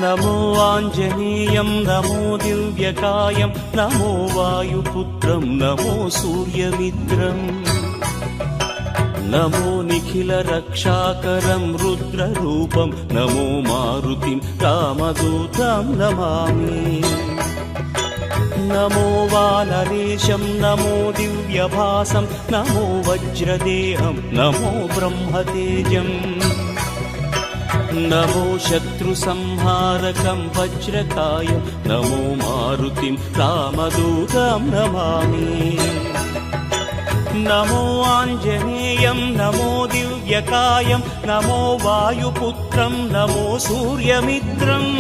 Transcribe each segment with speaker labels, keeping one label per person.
Speaker 1: नमो आञ्जनेयं नमो दिव्यकायं नमो वायुपुत्रं नमो सूर्यमित्रम् नमो निखिलरक्षाकरं रुद्ररूपं नमो मारुतिं रामदूतं नमामि नमो वानरेशं नमो दिव्यभासं नमो वज्रदेहं नमो ब्रह्मतेजम् नमो शत्रुसंहारकं वज्रकायं नमो मारुतिं रामदूतं नमामि नमो आञ्जनेयं नमो दिव्यकायं नमो वायुपुत्रं नमो सूर्यमित्रम्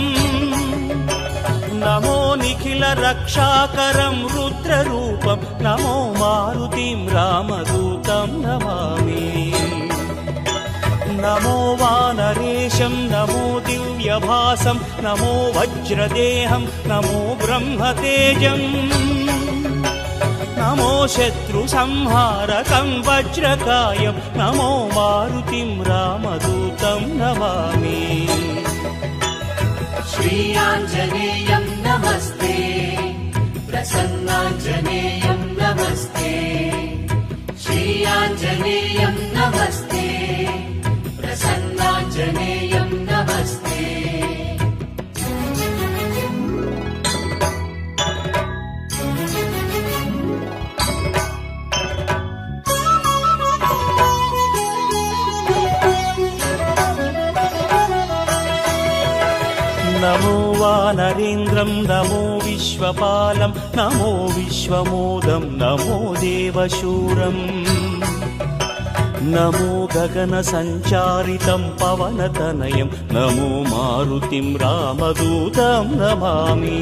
Speaker 1: नमो निखिलरक्षाकरं रुद्ररूपं नमो मारुतिं रामदूतं नमामि नमो वानरेशं नमो दिव्यभासं नमो वज्रदेहं नमो ब्रह्मतेजम् नमो शत्रुसंहारकं वज्रकायं नमो मारुतिं रामदूतं नमामि
Speaker 2: श्री आञ्जनेयं नमस्ते प्रसन्नाञ्जनेयं नमस्ते श्री आञ्जनेयं नमस्ते प्रसन्नाञ्जनेयं नमस्ते
Speaker 1: नमो वानरेन्द्रं नमो विश्वपालं नमो विश्वमोदं नमो देवशूरम् नमो गगनसञ्चारितं पवनतनयं नमो मारुतिं रामदूतं नमामि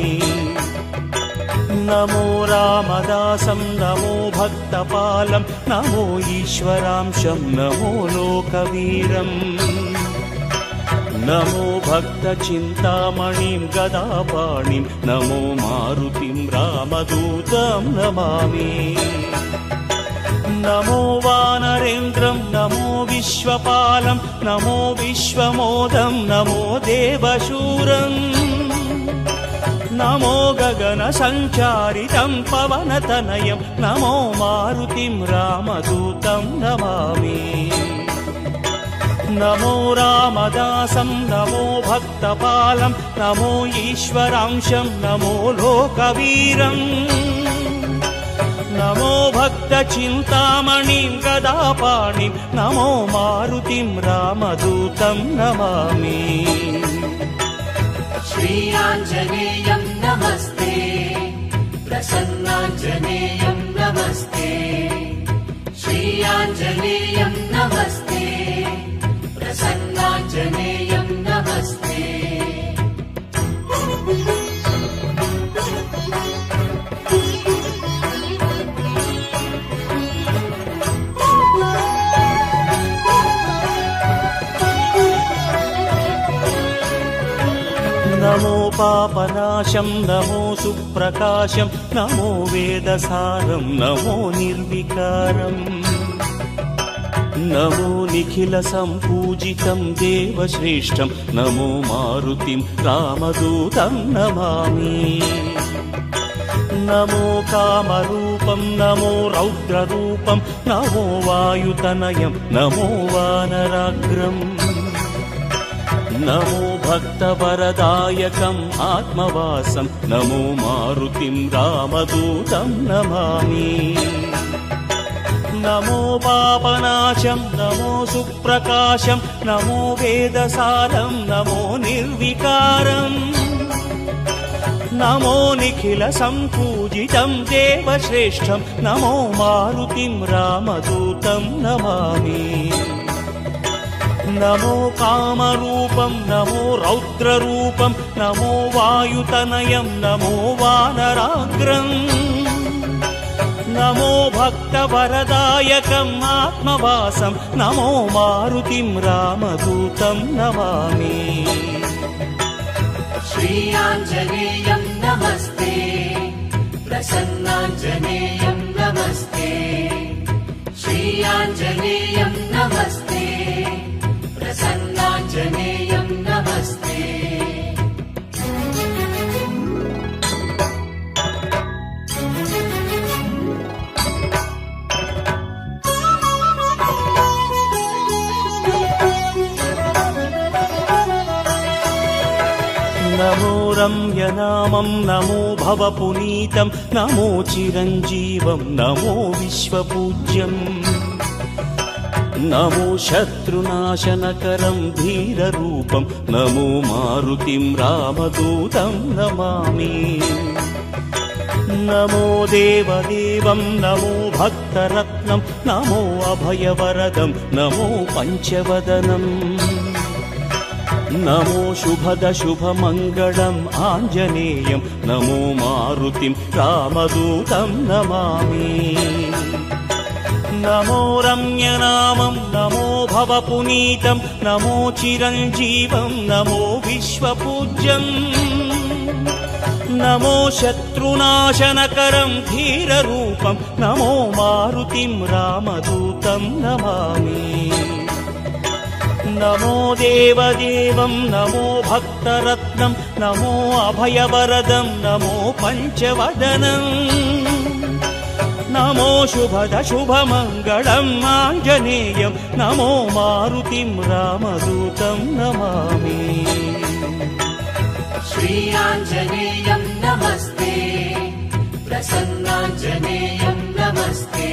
Speaker 1: नमो रामदासं नमो भक्तपालं नमो ईश्वरांशं नमो लोकवीरम् नमो भक्तचिन्तामणिं गदापाणिं नमो मारुतिं रामदूतं नमामि नमो वानरेन्द्रं नमो विश्वपालं नमो विश्वमोदं नमो देवशूरम् नमो गगनसञ्चारितं पवनतनयं नमो मारुतिं रामदूतं नमामि नमो रामदासं नमो भक्तपालं नमो ईश्वरांशं नमो लोकवीरम् नमो भक्तचिन्तामणिं गदापाणिं नमो मारुतिं रामदूतं नमामि
Speaker 2: श्री आञ्जनेयं नमस्ते प्रसन्नाञ्जनेयं नमस्ते श्री आञ्जनेयं नमस्ते प्रसन्नाञ्जनेयं नमस्ते
Speaker 1: नमो पापनाशं नमो सुप्रकाशं नमो वेदसारं नमो निर्विकारम् नमो निखिलसम्पूजितं देवश्रेष्ठं नमो मारुतिं रामदूतं नमामि नमो कामरूपं नमो रौद्ररूपं नमो वायुतनयं नमो वानराग्रम् नमो भक्तवरदायकम् आत्मवासं नमो मारुतिं रामदूतं नमामि नमो पापनाशं नमो सुप्रकाशं नमो वेदसारं नमो निर्विकारम् नमो निखिलसम्पूजितं देवश्रेष्ठं नमो मारुतिं रामदूतं नमामि नमो कामरूपं नमो रौद्ररूपं नमो वायुतनयं नमो वानराग्रम् नमो भक्तवरदायकम् आत्मवासं नमो मारुतिं रामदूतं नमामि
Speaker 2: श्री आञ्जनेयं नमस्ते प्रसन्नाञ्जनेयं नमस्ते श्री आञ्जनेयं नमस्ते प्रसन्नाञ्जनेयं नमस्ते
Speaker 1: नमो रम्यनामं नमो भवपुनीतं नमो चिरञ्जीवं नमो विश्वपूज्यम् नमो शत्रुनाशनकरं धीररूपं नमो मारुतिं रामदूतं नमामि नमो देवदेवं नमो भक्तरत्नं नमो अभयवरदं नमो पञ्चवदनम् नमो शुभदशुभमङ्गलम् आञ्जनेयं नमो मारुतिं रामदूतं नमामि नमो रम्यनामं नमो भवपुनीतं नमो चिरञ्जीवं नमो विश्वपूज्यम् नमो शत्रुनाशनकरं धीररूपं नमो मारुतिं रामदूतं नमामि नमो देवदेवं नमो भक्तरत्नं नमो अभयवरदं नमो पञ्चवदनम् नमो शुभदशुभमङ्गलम् आञ्जनेयं नमो मारुतिं रामदूतं नमामि
Speaker 2: श्री आञ्जनेयं नमस्ते प्रसन्नाञ्जनेयं नमस्ते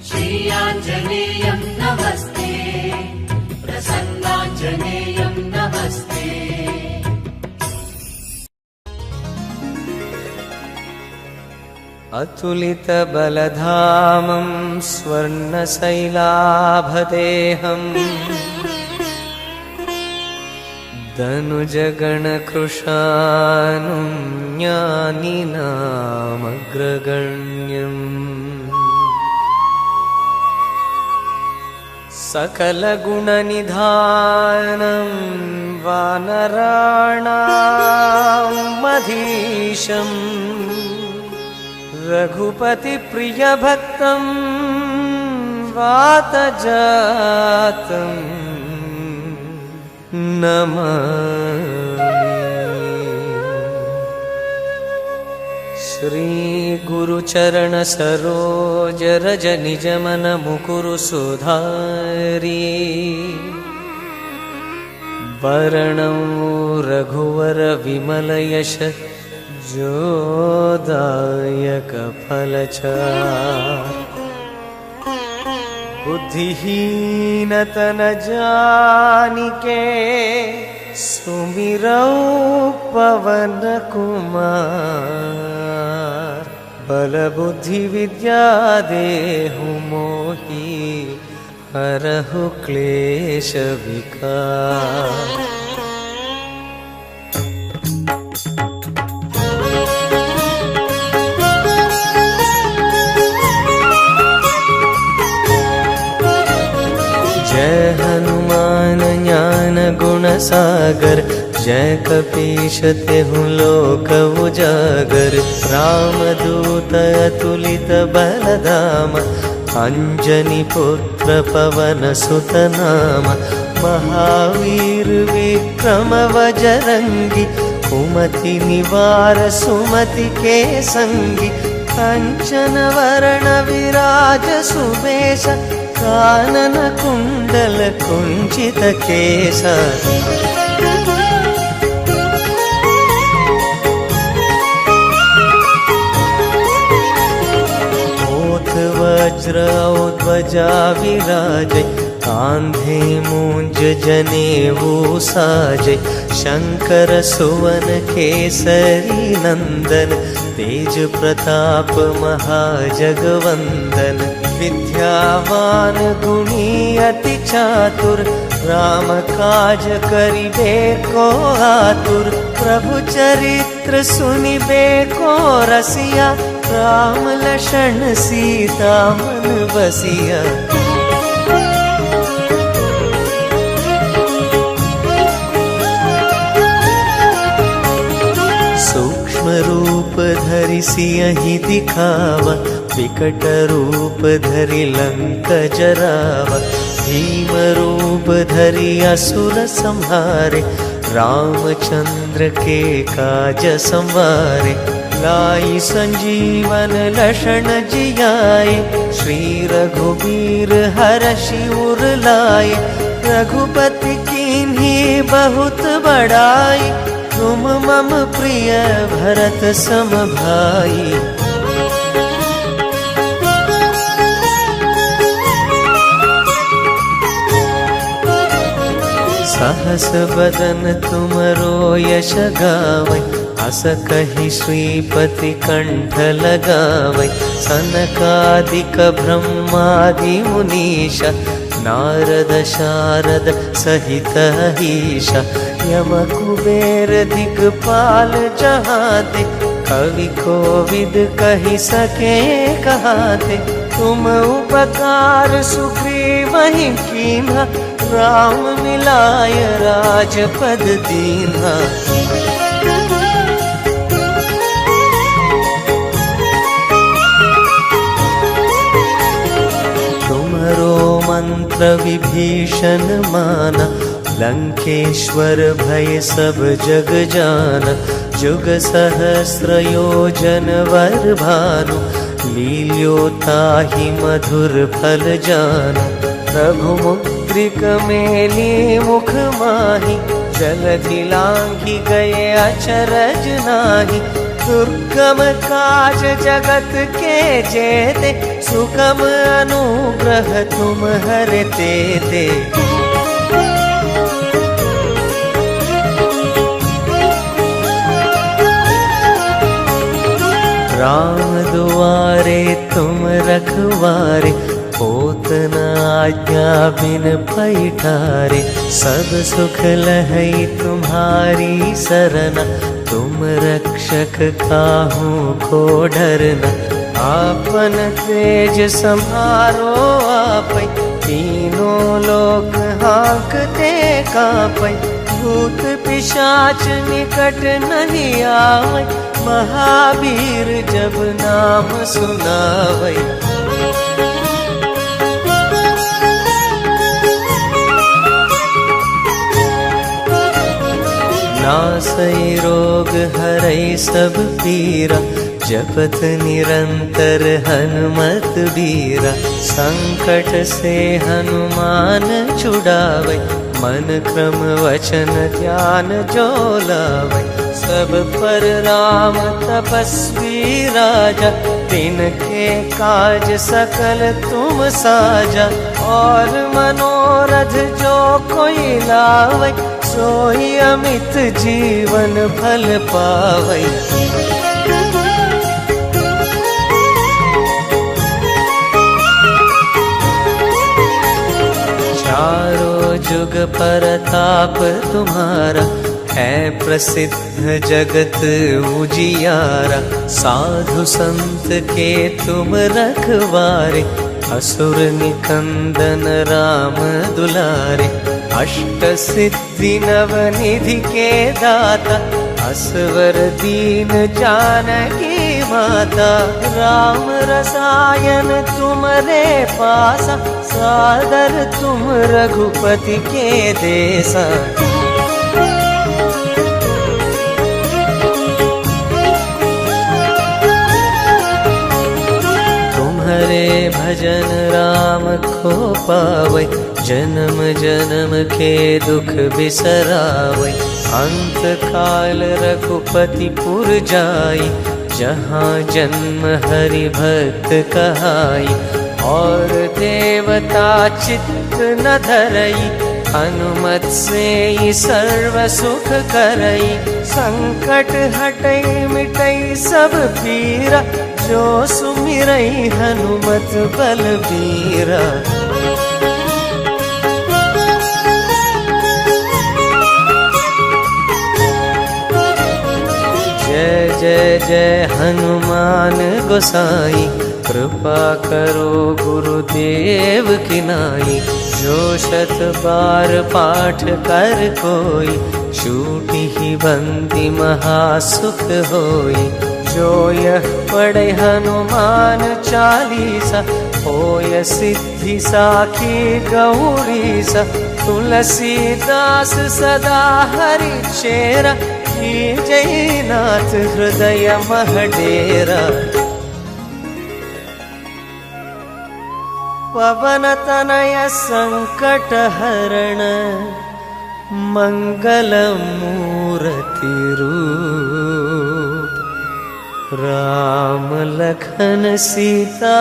Speaker 2: श्री आञ्जनेयं नमस्ते प्रसन्नाञ्जनेयं नमस्ते
Speaker 3: अतुलितबलधामं स्वर्णशैलाभदेहम् दनुजगणकृशानुं ज्ञानिनामग्रगण्यम् सकलगुणनिधानं वानराणां मधीशम् रघुपतिप्रियभक्तं वातजातं नमामि श्रीगुरुचरणसरोजरजनिजमनमुकुरु सुधारी वरणं रघुवरविमलयश जोदायक फलचार बुद्धिहीनतन जानिके सुमिरौ पवन कुमार बल बुद्धि विद्या देहु मोहि हरहु क्लेश विकार। जय हनुमान ज्ञान गुण सागर जय कपीश तेहु लोक उजागर रामदूत अतुलित बलधाम अंजनी पुत्र पवन सुत नाम महावीर विक्रम बजरंगी कुमति निवार सुमति के संगी कंचन वरण विराज सुबेश कानन कुंडल कुंचित केसा ओठ वज्र ध्वजा विराजै कांधे मूंज जनेऊ साजै शंकर सुवन केसरी नंदन तेज प्रताप महाजगवंदन विद्यावान गुणी अति चातुर राम काज करिबे को आतुर प्रभु चरित्र सुनिबे को रसिया राम लक्षण सीता मन बसिया। सूक्ष्म रूप धरि सियहि दिखावा विकट रूप धरि लंक जरावा भीम रूप धरि असुर संहारे रामचंद्र के काज संवारे लाई संजीवन लक्षण जियाए श्री रघुबीर हरषि उर लाए रघुपति कीन्ही बहुत बड़ाई तुम मम प्रिय भरत सम भाई। सहस बदन तुमरो यश गावै, अस कहि श्रीपति कंठ लगावै। सनकादिक ब्रह्मादि मुनीश, नारद शारद सहित ईश। यम कुबेर दिक्पाल जहाते, कवि कोविद कहि सके कहाते। तुम उपकार सुग्रीवहि कीन्हा, राम मिलाय राजपद दीन्हा। तुमरो मंत्र विभीषण माना, लंकेश्वर भय सब जग जाना। जुग सहस्र योजन वर भानु, लील्यो ताहि मधुर फल जाना। प्रभु मुद्रिक मेली मुख माहि, जलधि लांघि गए अचरज नाही। दुर्गम काज जगत के जेते, सुगम अनुग्रह तुम हरते ते। राम दुआरे तुम रखवारे, होत न आज्ञा बिन पैठारे। सब सुख लहै तुम्हारी सरना, तुम रक्षक काहू को डरना। आपन तेज सम्हारो आपै, तीनों लोक हाँकते कांपै। भूत पिशाच निकट नहीं आवै, महावीर जब नाम सुनावै। नासै रोग हरै सब पीरा, जपत निरंतर हनुमत बीरा। संकट से हनुमान छुड़ावै, मन क्रम वचन ध्यान जो लावै। सब पर राम तपस्वी राजा, तिनके काज सकल तुम साजा। और मनोरथ जो कोई लावै, सोई अमित जीवन फल पावै। चारों जुग परताप तुम्हारा, है प्रसिद्ध जगत उजियारा। साधु संत के तुम रखवारे, असुर निकंदन राम दुलारे। अष्ट सिद्धि नवनिधि के दाता, असवर दीन जानकी माता। राम रसायन तुमरे पासा, सादर तुम रघुपति के देसा। तुम्हारे भजन राम को पावै, जन्म जन्म के दुख बिसरावै। अंत काल रघुपति पुर जाई, जहाँ जन्म हरि भक्त कहाई। और देवता चित्त न धरई, हनुमत से ही सर्व सुख करई। संकट हटई मिटई सब पीरा, जो सुमिरई हनुमत बलबीरा। जय जय जय हनुमान गोसाई, कृपा करो गुरुदेव की नाई। जो शत बार पाठ कर कोई, छूटी ही बंदी महासुख होई। जो यह पढ़े हनुमान चालीसा, होय सिद्धि साखी गौरीसा। तुलसीदास सदा हरि चेरा, जय नाथ हृदय महडेरा। पवन तनय संकट हरण, मंगल मूर्ति मूर्ति रूप राम लखन सीता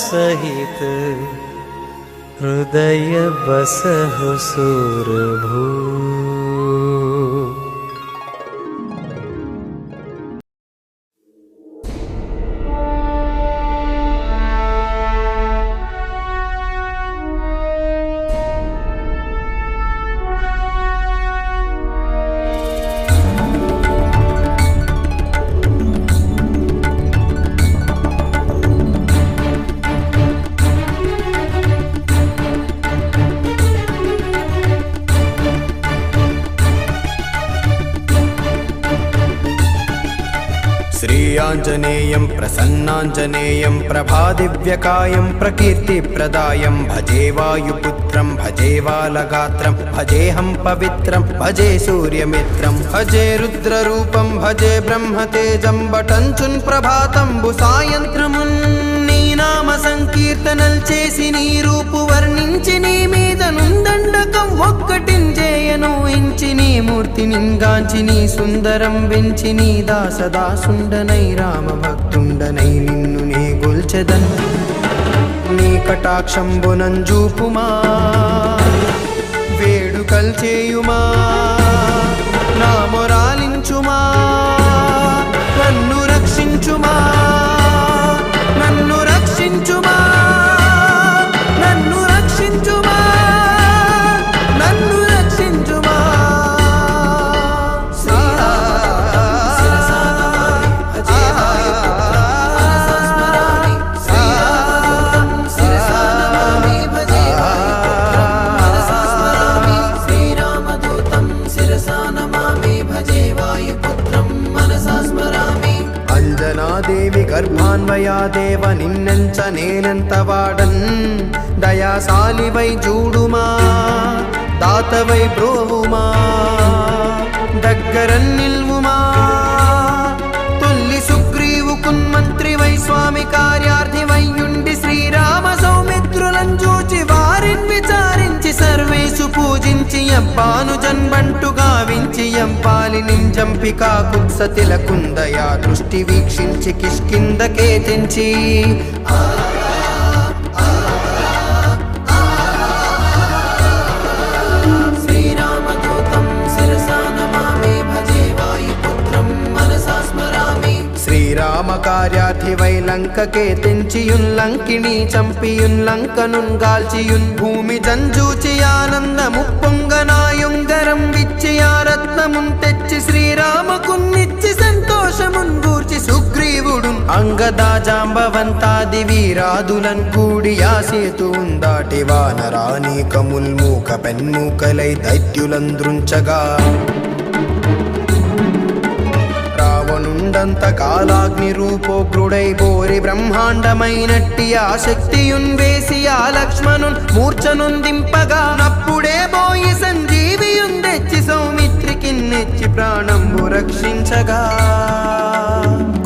Speaker 3: सहित हृदय बसहु सुरभूप।
Speaker 4: श्रीयाञ्जनेयं प्रसन्नाञ्जनेयं प्रभादिव्यकायं प्रकीर्तिप्रदायं भजे वायुपुत्रं भजे बालगात्रं भजेऽहं पवित्रं भजे सूर्यमित्रं भजे रुद्ररूपं भजे ब्रह्मतेजं बटञ्चुन् ప్రభాతంబు సాయంత్రమున్ నీ నామ సంకీర్తనల్ చేసి నీ రూపు వర్ణించి నీ మీద నుందండకం ఒక్కటించేయను ఇంచి నీ మూర్తి నింగాంచి నీ సుందరం వెంచి నీ దాసదాసుండనై రామ భక్తుండనై నిన్ను నే గొల్చెదన్ నీ కటాక్షంబునంజూపుమా వేడుకల్ చేయుమా నా మొరాలించుమా నన్ను రక్షించుమా నన్ను రక్షించుమా నన్ను రక్షించుమా నన్ను రక్షించుమా అంజనాదేవి గర్భాన్వయా దేవ నిన్నెంచ నేనెంత వాడన్ దయాశాలివై చూడుమా దాతవై బ్రోవుమా దగ్గరన్ నిల్వుమా తొల్లి సుగ్రీవు కున్మంత్రి వై స్వామి కార్యార్థి వయ్యుండి శ్రీరామ సౌమిత్రులను చూచి వారిని విచారించి సర్వేసు పూజించి అబ్బాను జన్బంటు గావించి ఎంపాలి నింజంపికా కుత్సతిల కుందయా దృష్టి వీక్షించి కిష్కిందకే తెంచి శ్రీరామ కార్యార్థి వై లంకకే తెంచియున్ లంకిణి చంపియున్ లంకనున్ గాల్చియున్ భూమి జంజూచి ఆనందము పొంగనాయుంగరం విచ్చి ఆ రత్నమున్ తెచ్చి శ్రీరామకున్నిచ్చి సంతోషమున్ గూర్చి సుగ్రీవుడు అంగదా జాంబవంతాది వీరాదులన్ కూడి ఆ సేతువున్ దాటి వానరానీకముల్ మూక పెన్మూకలై దైత్యులంద్రుంచగా రావణుండంత కాలాగ్ని రూపోగ్రుడై బోరి బ్రహ్మాండమైనట్టి ఆ శక్తియున్ వేసి ఆ లక్ష్మణున్ మూర్ఛనుందింపగా నప్పుడే బోయి సంజీవియున్ తెచ్చి సౌమిత్రికి నెచ్చి ప్రాణంబు రక్షించగా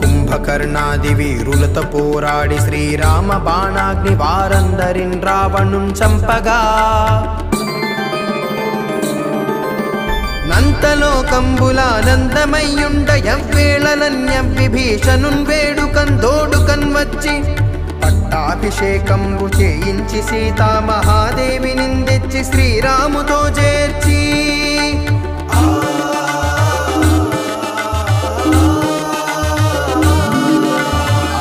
Speaker 4: కుంభకర్ణాది వీరులతో పోరాడి శ్రీరామ బాణాగ్ని వారందరిన్ రావణున్ చంపగా నంతలోకంబులానందమయ్యుండ ఎవ్వేళలన్యం విభీషణున్ వేడుకన్ దోడుకన్ వచ్చి పట్టాభిషేకంబు చేయించి సీతా మహాదేవి నిందెచ్చి శ్రీరాముతో చేర్చి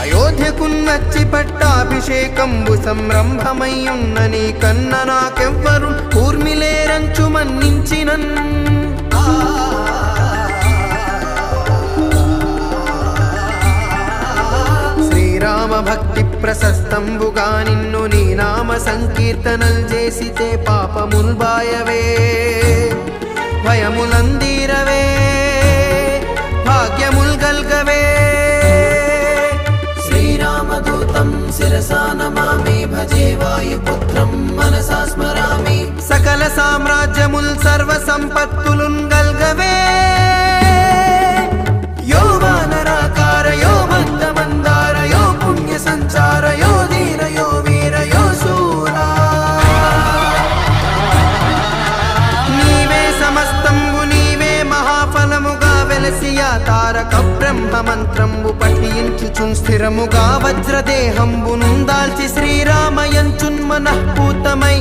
Speaker 4: అయోధ్యకున్నచ్చి పట్టాభిషేకంబు సంరంభమయ్యున్న నీ కన్న నాకెవ్వరు ఊర్మిలేరంచు మన్నించినన్ శ్రీరామ భక్తి ప్రశస్తంబుగా నిన్ను నీ నామ సంకీర్తనల్ చేసితే పాపముల్ బాయవే భయములందీరవే భాగ్యముల్ గల్గవే శ్రీరామదూతం శిరసా నమామి భజే వాయుపుత్రం మనసా స్మరామి సకల సామ్రాజ్యముల్ సర్వ సంపత్తులున్ గల్గవే యో వానరాకార యో మందమందార యో పుణ్య సంచార యో ధీర యో వీర యో శూరా నీవే సమస్తంబు నీవే మహాఫలం తెలియవలసియా తారక బ్రహ్మ మంత్రంబు పఠించుచున్ స్థిరముగా వజ్రదేహంబునుందాల్చి శ్రీరామయంచున్మనఃపూతమై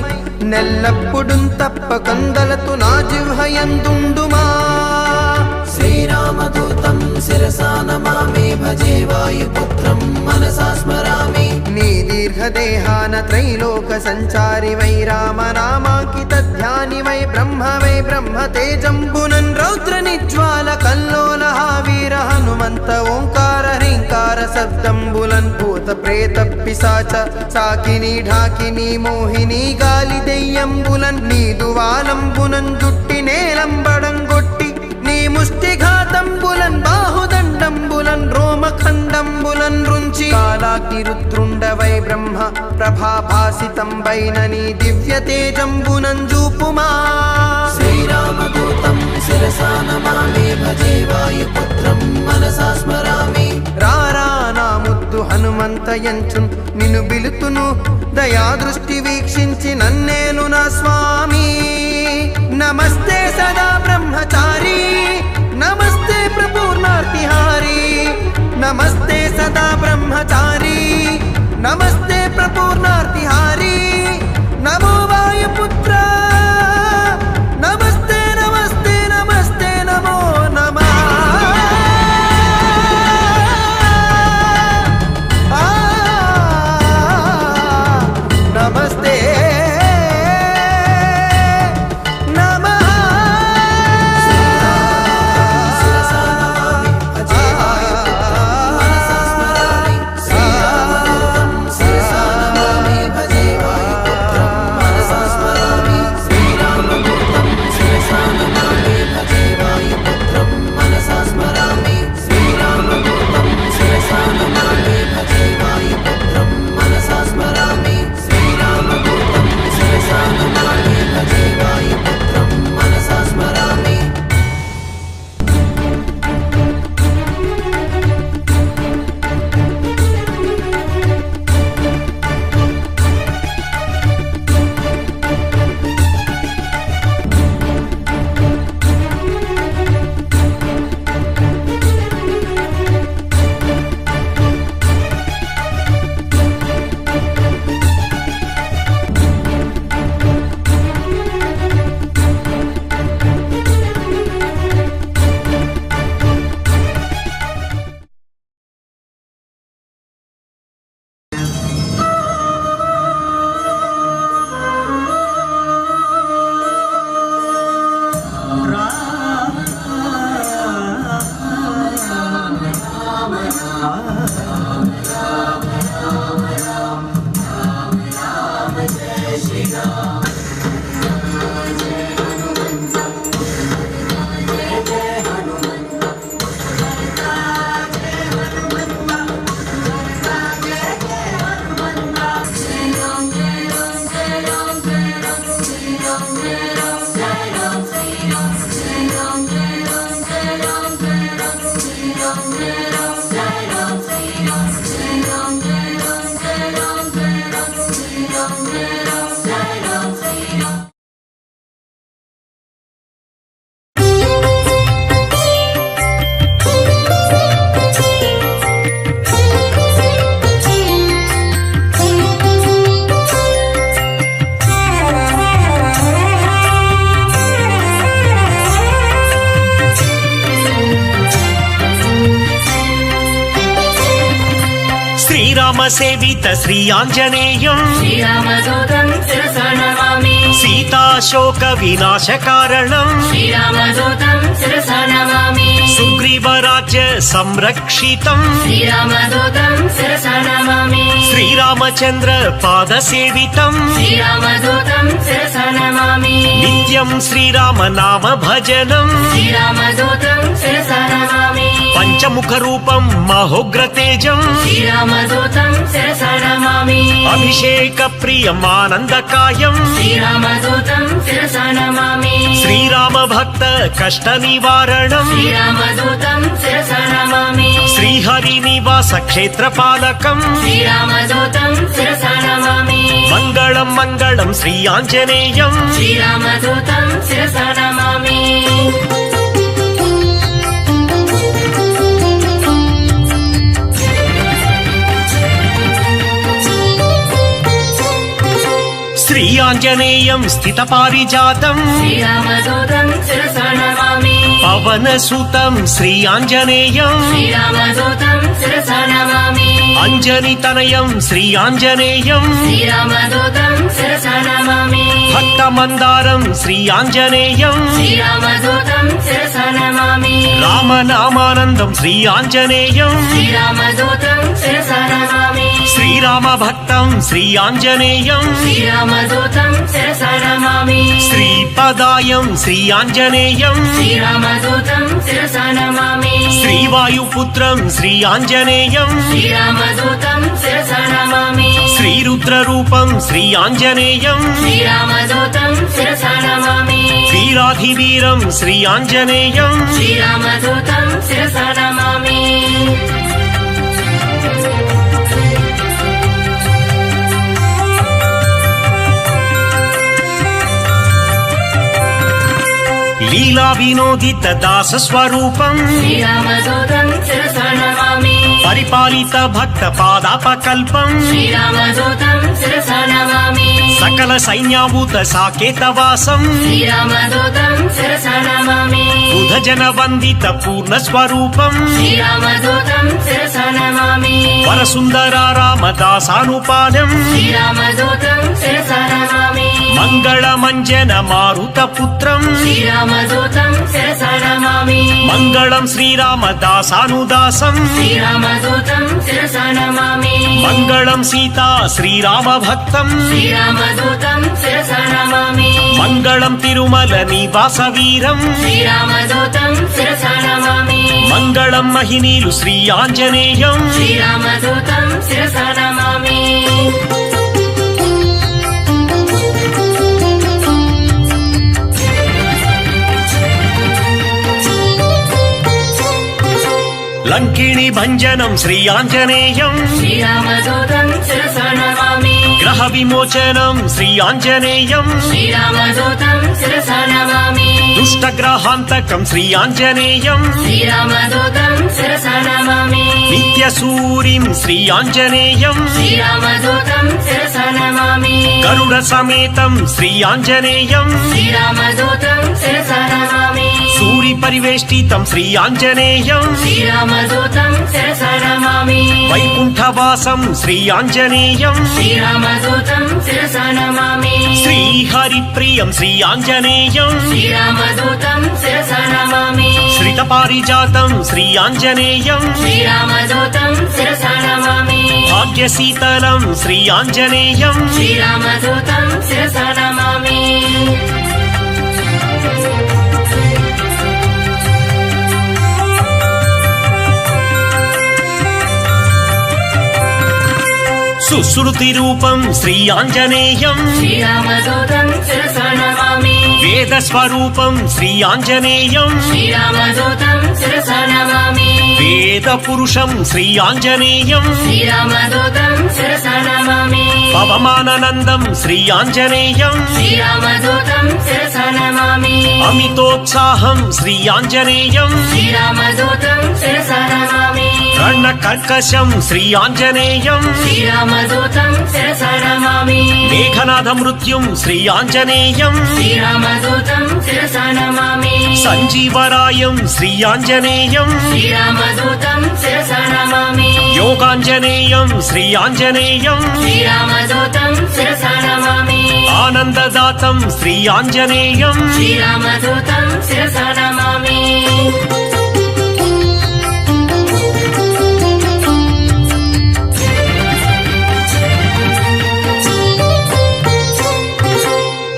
Speaker 4: నెల్లప్పుడుం తప్పకందలతు నా జిహ్వయందుండుమా. శ్రీరామదూతం శిరసా నమామి భజే వాయుపుత్రం మనసా స్మరామి. నీ దీర్ఘదేహాన త్రైలోక సంచారి వై రామనామాంకిత ధ్యాని వై బ్రహ్మ తేజంబునన్ రౌద్ర నిజ్వాల కల్లోల వీర హనుమంత ఓంకార హ్రీంకార శబ్దంబులన్ భూత ప్రేత పిశాచ సాకిని ఢాకిని మోహిని గాలి దెయ్యంబులన్ నీదువాలంబునన్ జుట్టి నేలంబడంగొట్టి నీ ముష్టిఘాతంబులన్ బాహుదండంబులన్ రోమఖండంబులన్ రుంచి కాలాగ్ని రుద్రుండవై బ్రహ్మ ప్రభాభాసితంబైన నీ దివ్య తేజంబునన్ జూపుమా. శ్రీరామదూతం శిరసా నమామి భజే వాయుపుత్రం మనసా స్మరామి. రారా నా ముద్దు హనుమంతయంచున్ నిన్ను బిలుతును దయా దృష్టి వీక్షించి నన్నేలు నా స్వామి. నమస్తే సదా బ్రహ్మచారి నమస్తే ప్రపూర్ణార్తిహారి. నమస్తే సదా బ్రహ్మచారి నమస్తే ప్రపూర్ణార్తిహారి. నమో వాయుపుత్ర నమస్తే నమస్తే నమస్తే నమో నమః. నమస్తే
Speaker 1: సేవిత శ్రీ ఆంజనేయం
Speaker 2: శ్రీరామదూతం శిరసా నమామి.
Speaker 1: సీతాశోక వినాశ కారణం
Speaker 2: శ్రీరామదూతం శిరసా నమామి.
Speaker 1: సుగ్రీవరాజ్య సంరక్షితం
Speaker 2: శ్రీరామదూతం శిరసా నమామి.
Speaker 1: శ్రీరామచంద్ర పాద సేవితం
Speaker 2: శ్రీరామదూతం శిరసా నమామి.
Speaker 1: నిత్యం శ్రీరామ నామ భజనం
Speaker 2: శ్రీరామదూతం శిరసా నమామి.
Speaker 1: పంచముఖ రూపం మహోగ్ర తేజం
Speaker 2: శ్రీరామదూతం శిరసా నమామి.
Speaker 1: అభిషేక ప్రియం ఆనందకాయం
Speaker 2: శ్రీరామదూతం శిరసా నమామి.
Speaker 1: శ్రీరామ భక్త కష్ట నివారణం
Speaker 2: శ్రీరామదూతం శిరసా నమామి.
Speaker 1: శ్రీహరి నివాస క్షేత్ర పాలకం
Speaker 2: శ్రీరామదూతం శిరసా నమామి.
Speaker 1: మంగళం మంగళం శ్రీ ఆంజనేయం
Speaker 2: శ్రీరామదూతం శిరసా నమామి.
Speaker 1: శ్రీయాంజనేయం స్థితపారిజాతం
Speaker 2: శ్రీరామదూతం శిరసా నమామి
Speaker 1: పవనసుతం శ్రీయాంజనేయం
Speaker 2: శ్రీరామదూతం శిరసా నమామి
Speaker 1: అంజనితనయం శ్రీయాంజనేయం
Speaker 2: శ్రీరామదూతం శిరసా నమామి
Speaker 1: భక్తమందారం శ్రీయాంజనేయం
Speaker 2: శ్రీరామదూతం శిరసా నమామి
Speaker 1: రామనామానందం శ్రీయాంజనేయం
Speaker 2: శ్రీరామదూతం శిరసా నమామి
Speaker 1: శ్రీరామ భక్తం శ్రీయాంజనేయం
Speaker 2: శ్రీరామదూతం శిరసా నమామి
Speaker 1: శ్రీపదాయం శ్రీయాంజనేయం
Speaker 2: శ్రీరామదూతం శిరసా నమామి
Speaker 1: శ్రీవాయుపుత్రం శ్రీయాంజనేయం
Speaker 2: శ్రీరామదూతం శిరసా నమామి
Speaker 1: శ్రీరుద్రరూపం శ్రీయాంజనేయం
Speaker 2: శ్రీరామదూతం శిరసా నమామి
Speaker 1: వీరాధివీరం శ్రీయాంజనేయం
Speaker 2: శ్రీరామదూతం శిరసా నమామి
Speaker 1: లీలా వినోదిత దాస స్వరూపం
Speaker 2: శ్రీరామదూతం శిరసా నమామి
Speaker 1: పరిపాలిత భక్త పాదాపకల్పం
Speaker 2: శ్రీరామదూతం శిరసా నమామి
Speaker 1: సకల సైన్యాభూత సాకేతవాసం
Speaker 2: శ్రీరామదూతం శిరసా నమామి
Speaker 1: బుధజన వందిత పూర్ణ స్వరూపం
Speaker 2: శ్రీరామదూతం శిరసా నమామి
Speaker 1: వరసుందర రామదాసానుపాలం
Speaker 2: శ్రీరామదూతం శిరసా నమామి
Speaker 1: మంగళమంజన మారుత పుత్రం
Speaker 2: శ్రీరామదూతం శిరసా నమామి
Speaker 1: మంగళం శ్రీరామదాసానుదాసం
Speaker 2: శ్రీరామదూతం శిరసా నమామి
Speaker 1: మంగళం సీతా శ్రీరామ భక్తం
Speaker 2: శ్రీరామదూతం శిరసా నమామి
Speaker 1: మంగళం తిరుమల నివాస వీరం
Speaker 2: శ్రీరామదూతం శిరసా నమామి
Speaker 1: మంగళం మహినీలు శ్రీ ఆంజనేయం
Speaker 2: శ్రీరామదూతం శిరసా నమామి
Speaker 1: లంకిణి భంజనం శ్రీ ఆంజనేయం
Speaker 2: శ్రీరామదూతం శిరసా నమామి
Speaker 1: గ్రహ విమోచనం శ్రీ ఆంజనేయం
Speaker 2: శ్రీరామదూతం శిరసా నమామి
Speaker 1: దుష్టగ్రహాంతకం శ్రీ ఆంజనేయం
Speaker 2: శ్రీరామదూతం శిరసా నమామి
Speaker 1: నిత్య సూరిం శ్రీ ఆంజనేయం
Speaker 2: శ్రీరామదూతం శిరసా నమామి
Speaker 1: గరుడ సమేతం శ్రీ ఆంజనేయం
Speaker 2: శ్రీరామదూతం శిరసా నమామి
Speaker 1: సూరి పరివేష్టితం శ్రీ ఆంజనేయం
Speaker 2: శ్రీరామదూతం శిరసా నమామి
Speaker 1: వైకుంఠవాసం శ్రీ ఆంజనేయం
Speaker 2: శ్రీరామదూతం శిరసా నమామి
Speaker 1: శ్రీహరిప్రియం శ్రీ ఆంజనేయం
Speaker 2: శ్రీరామదూతం శిరసా నమామి
Speaker 1: శ్రితపారిజాతం శ్రీ ఆంజనేయం
Speaker 2: శ్రీరామదూతం శిరసా నమామి
Speaker 1: భాగ్యశీతలం శ్రీ ఆంజనేయం
Speaker 2: శ్రీరామదూతం శిరసా నమామి
Speaker 1: సుశ్రుతి రూపం శ్రీ ఆంజనేయం
Speaker 2: శ్రీరామదూతం శిరసా నమామి
Speaker 1: వేద స్వరూపం శ్రీ ఆంజనేయం
Speaker 2: శ్రీరామదూతం శిరసా నమామి
Speaker 1: వేద పురుషం శ్రీ ఆంజనేయం
Speaker 2: శ్రీరామదూతం శిరసా నమామి
Speaker 1: పవమానందం శ్రీ ఆంజనేయం
Speaker 2: శ్రీరామదూతం శిరసా నమామి
Speaker 1: అమితోత్సాహం శ్రీ ఆంజనేయం
Speaker 2: శ్రీరామదూతం శిరసా నమామి
Speaker 1: రణ కర్కశం శ్రీ ఆంజనేయం
Speaker 2: శ్రీరామదూతం శిరసా నమామి
Speaker 1: మేఘనాథ మృత్యుం శ్రీ ఆంజనేయం
Speaker 2: శ్రీరామదూతం శిరసా నమామి
Speaker 1: సంజీవరాయం శ్రీ ఆంజనేయం
Speaker 2: శ్రీరామదూతం శిరసా నమామి
Speaker 1: యోగాంజనేయం శ్రీ ఆంజనేయం
Speaker 2: శ్రీరామదూతం శిరసా నమామి
Speaker 1: ఆనందదాతం శ్రీ ఆంజనేయం
Speaker 2: శ్రీరామదూతం శిరసా నమామి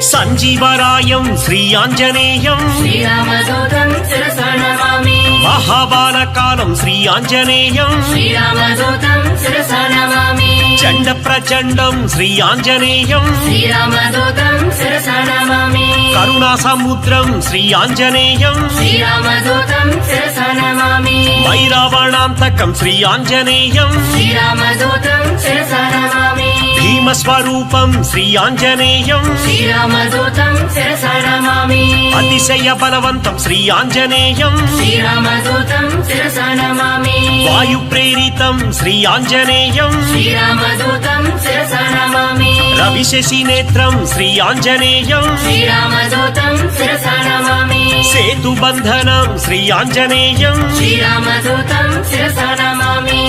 Speaker 1: సంజీవరాయం శ్రీ ఆంజనేయం
Speaker 2: శ్రీరామదూతం శిరసా నమామి
Speaker 1: మహాబాలకాలం శ్రీ ఆంజనేయం
Speaker 2: శ్రీరామదూతం శిరసా నమామి
Speaker 1: చండ ప్రచండం శ్రీ ఆంజనేయం
Speaker 2: శ్రీరామదూతం శిరసా నమామి
Speaker 1: కరుణా సముద్రం శ్రీ ఆంజనేయం
Speaker 2: శ్రీరామదూతం శిరసా నమామి
Speaker 1: వైరావణాంతకం శ్రీ ఆంజనేయం
Speaker 2: శ్రీరామదూతం శిరసా నమామి
Speaker 1: భీమ భీమస్వరూపం శ్రీ ఆంజనేయం
Speaker 2: శ్రీరామదూతం శిరసా నమామి
Speaker 1: అతిశయ బలవంతం శ్రీ ఆంజనేయం
Speaker 2: శ్రీరామదూతం శిరసా నమామి
Speaker 1: వాయు ప్రేరితం శ్రీ ఆంజనేయం
Speaker 2: శ్రీరామదూతం శిరసా నమామి
Speaker 1: రవిశశి నేత్రం శ్రీ ఆంజనేయం
Speaker 2: శ్రీరామదూతం శిరసా నమామి
Speaker 1: సేతుబంధనం శ్రీ ఆంజనేయం
Speaker 2: శ్రీరామదూతం శిరసా నమామి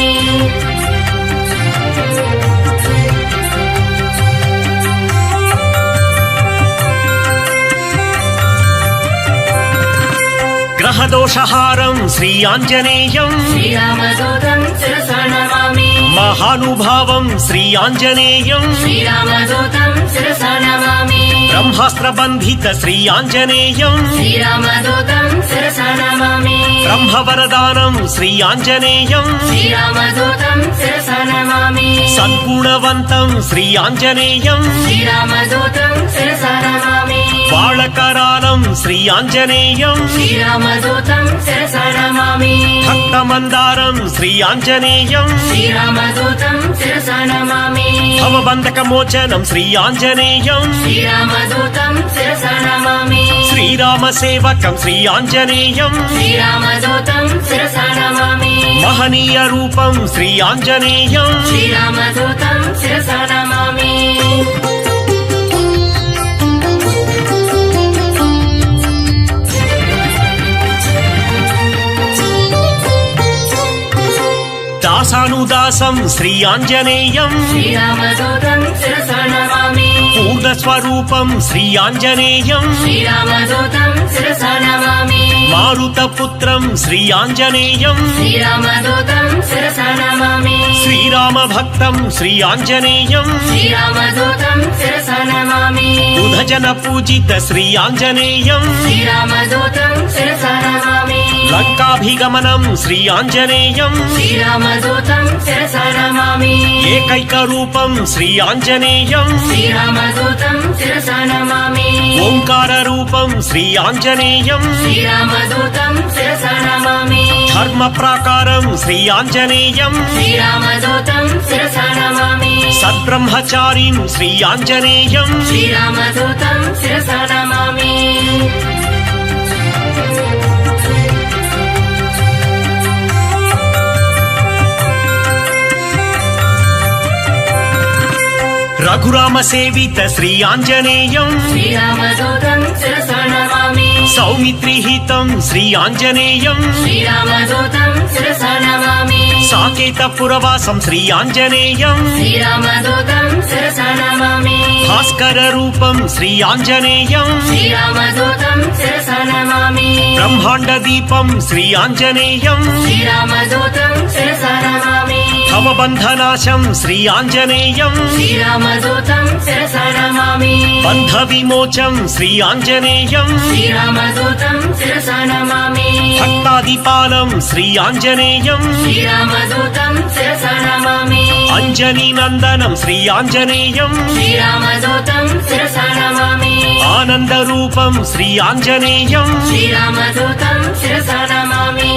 Speaker 1: గ్రహదోషహారం శ్రీ ఆంజనేయం
Speaker 2: శ్రీరామదూతం శిరసా నమామి
Speaker 1: మహానుభావం శ్రీ ఆంజనేయం
Speaker 2: శ్రీరామదూతం శిరసా నమామి
Speaker 1: బ్రహ్మాస్త్ర బంధిత శ్రీ ఆంజనేయం
Speaker 2: శ్రీరామదూతం శిరసా నమామి
Speaker 1: బ్రహ్మవరదానం శ్రీ ఆంజనేయం
Speaker 2: శ్రీరామదూతం శిరసా నమామి
Speaker 1: సద్గుణవంతం శ్రీ ఆంజనేయం
Speaker 2: శ్రీరామదూతం శిరసా నమామి
Speaker 1: బాళకరాలం శ్రీ ఆంజనేయం
Speaker 2: శ్రీరామదూతం శిరసా నమామి
Speaker 1: భక్తమందారం శ్రీ ఆంజనేయం
Speaker 2: శ్రీరామదూతం శిరసా నమామి
Speaker 1: భవబంధక మోచనం శ్రీ ఆంజనేయం
Speaker 2: శ్రీరామదూతం శిరసా నమామి
Speaker 1: శ్రీరామ సేవకం శ్రీ ఆంజనేయం
Speaker 2: శ్రీరామదూతం శిరసా నమామి
Speaker 1: మహనీయ రూపం శ్రీ ఆంజనేయం
Speaker 2: శ్రీరామదూతం శిరసా నమామి
Speaker 1: దాసానుదాసం శ్రీ ఆంజనేయం
Speaker 2: శ్రీరామదూతం శిరసా నమామి
Speaker 1: పూర్ణస్వరూపం శ్రీ ఆంజనేయం
Speaker 2: శ్రీరామదూతం శిరసా నమామి
Speaker 1: మారుతపుత్రం శ్రీ ఆంజనేయం
Speaker 2: శ్రీరామదూతం శిరసా నమామి
Speaker 1: శ్రీరామ భక్తం శ్రీ ఆంజనేయం
Speaker 2: శ్రీరామదూతం శిరసా నమామి
Speaker 1: బుధజన పూజిత శ్రీ ఆంజనేయం
Speaker 2: శ్రీరామదూతం శిరసా నమామి
Speaker 1: లంకాభిగమనం శ్రీ ఆంజనేయం
Speaker 2: శ్రీరామదూతం శిరసా నమామి
Speaker 1: ఏకైక రూపం శ్రీ ఆంజనేయం
Speaker 2: శ్రీరామదూతం శిరసా నమామి
Speaker 1: ఓంకార రూపం శ్రీ ఆంజనేయం
Speaker 2: శ్రీరామదూతం శిరసా నమామి
Speaker 1: ధర్మ ప్రాకారం శ్రీ ఆంజనేయం
Speaker 2: శ్రీరామదూతం శిరసా నమామి
Speaker 1: సద్బ్రహ్మచారిం శ్రీ ఆంజనేయం
Speaker 2: శ్రీరామదూతం శిరసా నమామి
Speaker 1: రఘురామ సేవిత శ్రీ ఆంజనేయం
Speaker 2: శ్రీరామదూతం శిరసా నమామి
Speaker 1: సౌమిత్రిహితం శ్రీ ఆంజనేయం
Speaker 2: శ్రీరామదూతం శిరసా నమామి
Speaker 1: సాకేత పురవాసం శ్రీ ఆంజనేయం
Speaker 2: శ్రీరామదూతం శిరసా నమామి
Speaker 1: భాస్కర రూపం శ్రీ ఆంజనేయం
Speaker 2: శ్రీరామదూతం శిరసా నమామి
Speaker 1: బ్రహ్మాండ దీపం శ్రీ ఆంజనేయం
Speaker 2: శ్రీరామదూతం శిరసా నమామి
Speaker 1: భవబంధనాశం శ్రీ ఆంజనేయం
Speaker 2: శ్రీరామదూతం శిరసా నమామి
Speaker 1: బంధ విమోచం శ్రీ ఆంజనేయం
Speaker 2: శ్రీరామదూతం శిరసా నమామి
Speaker 1: భక్తాదిపాలం శ్రీ ఆంజనేయం
Speaker 2: శ్రీరామదూతం శిరసా నమామి
Speaker 1: అంజనీ నందనం శ్రీ ఆంజనేయం
Speaker 2: శ్రీరామదూతం శిరసా నమామి
Speaker 1: ఆనంద రూపం శ్రీ ఆంజనేయం
Speaker 2: శ్రీరామదూతం శిరసా నమామి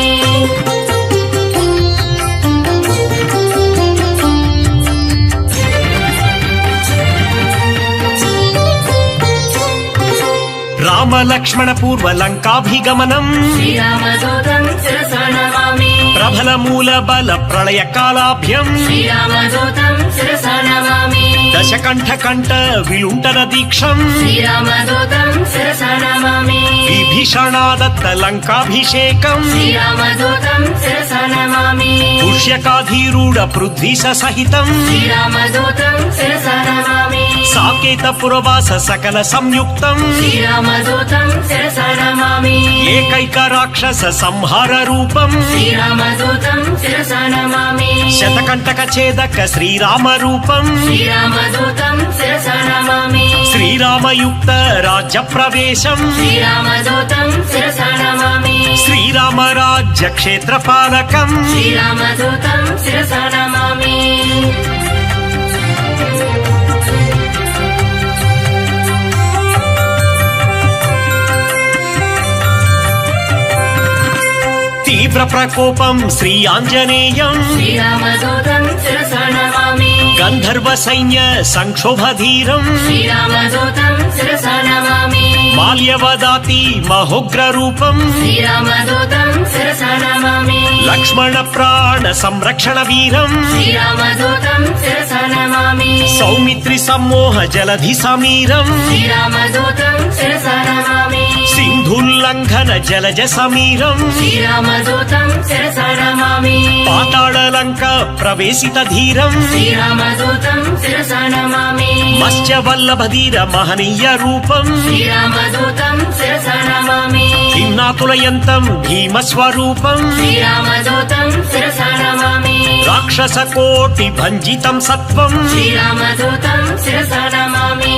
Speaker 1: రామ లక్ష్మణ పూర్వ లంకాభిగమనం
Speaker 2: శ్రీరామదూతం శిరసా నమామి
Speaker 1: ప్రబల మూల బల ప్రళయ కాలాభ్యం
Speaker 2: శ్రీరామదూతం శిరసా నమామి
Speaker 1: దశకంఠ కంఠ విలుంటన దీక్షం
Speaker 2: శ్రీరామదూతం శిరసా నమామి
Speaker 1: విభీషణాదత్త లంకాభిషేకం
Speaker 2: శ్రీరామదూతం శిరసా నమామి
Speaker 1: పుష్యకాధీరూఢ పృథ్వీశ సహితం
Speaker 2: శ్రీరామదూతం శిరసా నమామి
Speaker 1: సాకేత పురవాస సకల సంయుక్తం
Speaker 2: శ్రీరామదూతం శిరసా నమామి
Speaker 1: ఏకైక రాక్షస సంహార రూపం
Speaker 2: శ్రీరామదూతం శిరసా నమామి
Speaker 1: శతకంటక ఛేదక శ్రీరామ రూపం
Speaker 2: శ్రీరామదూతం శిరసా నమామి
Speaker 1: శ్రీరామయుక్త రాజ్య ప్రవేశం
Speaker 2: శ్రీరామదూతం శిరసా నమామి
Speaker 1: శ్రీరామ రాజ్య క్షేత్ర పాలకం
Speaker 2: శ్రీరామదూతం శిరసా నమామి
Speaker 1: తీవ్ర ప్రకోపం శ్రీ ఆంజనేయం
Speaker 2: శ్రీరామదూతం శిరసా నమామి
Speaker 1: గంధర్వ సైన్య సంక్షోభధీరం
Speaker 2: శ్రీరామదూతం శిరసా నమామి
Speaker 1: మాల్యవదాతి మహోగ్ర రూపం
Speaker 2: శ్రీరామదూతం శిరసా నమామి
Speaker 1: లక్ష్మణ ప్రాణ సంరక్షణ వీరం
Speaker 2: శ్రీరామదూతం శిరసా నమామి
Speaker 1: సౌమిత్రి సమ్మోహ జలధి సమీరం
Speaker 2: శ్రీరామదూతం శిరసా నమామి
Speaker 1: సింధుల్లంఘన జలజ సమీరం
Speaker 2: శ్రీరామదూతం శిరసా నమామి
Speaker 1: పాతాళలంక ప్రవేశిత ధీరం
Speaker 2: శ్రీరామదూతం శిరసా నమామి
Speaker 1: మత్స్యవల్లభధీర మహనీయ రూపం
Speaker 2: శ్రీరామదూతం శిరసా నమామి
Speaker 1: కిన్నాతులయంతం భీమస్వరూపం
Speaker 2: శ్రీరామదూతం శిరసా నమామి
Speaker 1: రాక్షస కోటి భంజితం సత్వం
Speaker 2: శ్రీరామదూతం శిరసా నమామి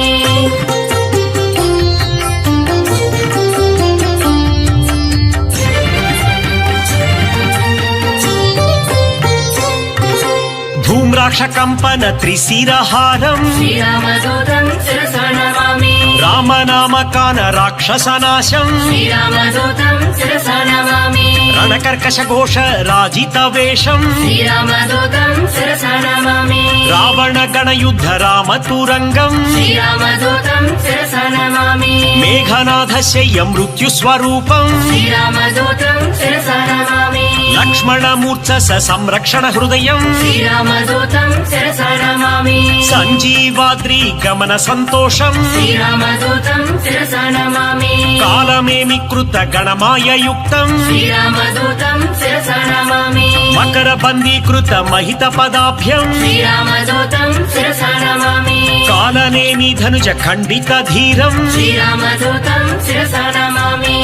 Speaker 1: ధూమ్రాక్ష కంపన త్రిశిరహారం
Speaker 2: శ్రీరామదూతం శిరసా నమామి
Speaker 1: రామనామకాన రాక్షసనాశం
Speaker 2: శ్రీరామదూతం శిరసా నమామి
Speaker 1: రణకర్కశ ఘోష రాజిత వేషం
Speaker 2: శ్రీరామదూతం శిరసా నమామి
Speaker 1: రావణ గణయుద్ధ రామతురంగం
Speaker 2: శ్రీరామదూతం శిరసా నమామి
Speaker 1: మేఘనాథ శయ్య మృత్యు స్వరూపం
Speaker 2: శ్రీరామదూతం శిరసా నమామి
Speaker 1: లక్ష్మణమూర్ఛ సంరక్షణ హృదయం
Speaker 2: శ్రీరామదూతం శిరసా నమామి
Speaker 1: సంజీవాద్రి గమన సంతోషం
Speaker 2: శ్రీరామదూతం శిరసా నమామి
Speaker 1: కాలమేమి కృత గణమాయయుక్తం
Speaker 2: శ్రీరామదూతం శిరసా నమామి
Speaker 1: మకర బందీకృత మహిత పదాభ్యం
Speaker 2: శ్రీరామదూతం శిరసా నమామి
Speaker 1: కాలనేమి ధనుజ ఖండిత ధీరం
Speaker 2: శ్రీరామదూతం శిరసా నమామి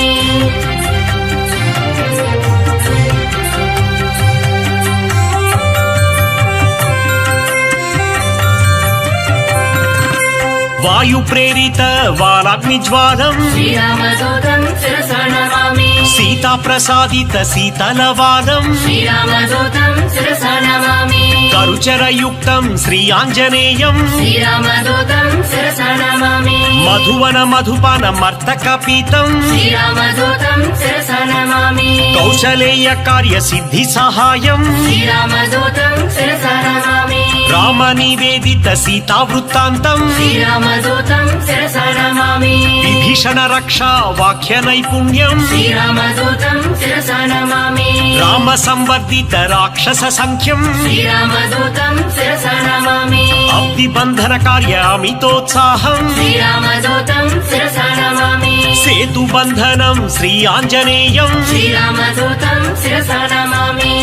Speaker 1: వాయు ప్రేరిత వాలాగ్నిజ్వాలం
Speaker 2: శ్రీరామదూతం శిరసా నమామి
Speaker 1: సీతా ప్రసాదిత శీతలవానం
Speaker 2: శ్రీరామదూతం శిరసా నమామి
Speaker 1: కరుచరయుక్తం శ్రీ ఆంజనేయం
Speaker 2: శ్రీరామదూతం శిరసా నమామి
Speaker 1: మధువన మధుపాన మర్తక పీతం
Speaker 2: శ్రీరామదూతం శిరసా నమామి
Speaker 1: కౌశలేయ కార్య సిద్ధి సహాయం
Speaker 2: శ్రీరామదూతం శిరసా నమామి
Speaker 1: రామ నివేదిత సీతా వృత్తాంతం
Speaker 2: శ్రీరామదూతం శిరసా నమామి
Speaker 1: విభీషణ రక్షా వాక్య నైపుణ్యం
Speaker 2: శ్రీరామదూతం శిరసా నమామి
Speaker 1: రామ సంవర్ధిత రాక్షస సంఖ్యం
Speaker 2: శ్రీరామదూతం శిరసా నమామి
Speaker 1: అబ్ది బంధన కార్య అమితోత్సాహం
Speaker 2: శ్రీరామదూతం శిరసా నమామి
Speaker 1: సేతు బంధనం శ్రీ ఆంజనేయం
Speaker 2: శ్రీరామదూతం శిరసా నమామి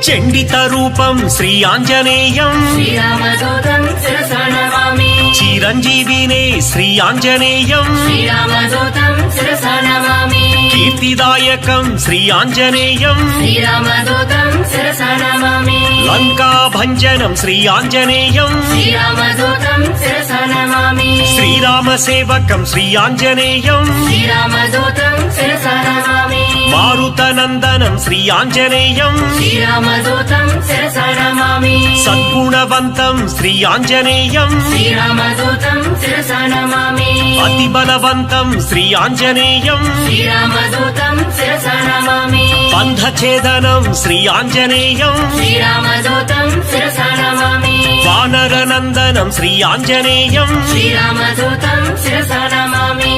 Speaker 1: చండిత రూపం శ్రీ ఆంజనేయం
Speaker 2: శ్రీరామదూతం శిరసా నమామి
Speaker 1: చిరంజీవినే శ్రీ ఆంజనేయం
Speaker 2: శ్రీరామదూతం శిరసా నమామి
Speaker 1: కీర్తిదాయకం శ్రీ ఆంజనేయం
Speaker 2: శ్రీరామదూతం శిరసా నమామి
Speaker 1: లంకా భంజనం శ్రీ ఆంజనేయం
Speaker 2: శ్రీరామదూతం శిరసా నమామి
Speaker 1: శ్రీరామ సేవకం శ్రీ ఆంజనేయం
Speaker 2: శ్రీరామదూతం శిరసా నమామి
Speaker 1: మారుతనందనం శ్రీ ఆంజనేయం
Speaker 2: శ్రీరామదూతం శిరసా నమామి
Speaker 1: సద్గుణవంతం శ్రీ ఆంజనేయం
Speaker 2: శ్రీరామదూతం శిరసా నమామి
Speaker 1: అతి బలవంతం శ్రీ ఆంజనేయం
Speaker 2: శ్రీరామదూతం శిరసా నమామి
Speaker 1: బంధఛేదనం శ్రీ ఆంజనేయం
Speaker 2: శ్రీరామదూతం శిరసా నమామి
Speaker 1: వానరనందనం శ్రీ ఆంజనేయం
Speaker 2: శ్రీరామదూతం శిరసా నమామి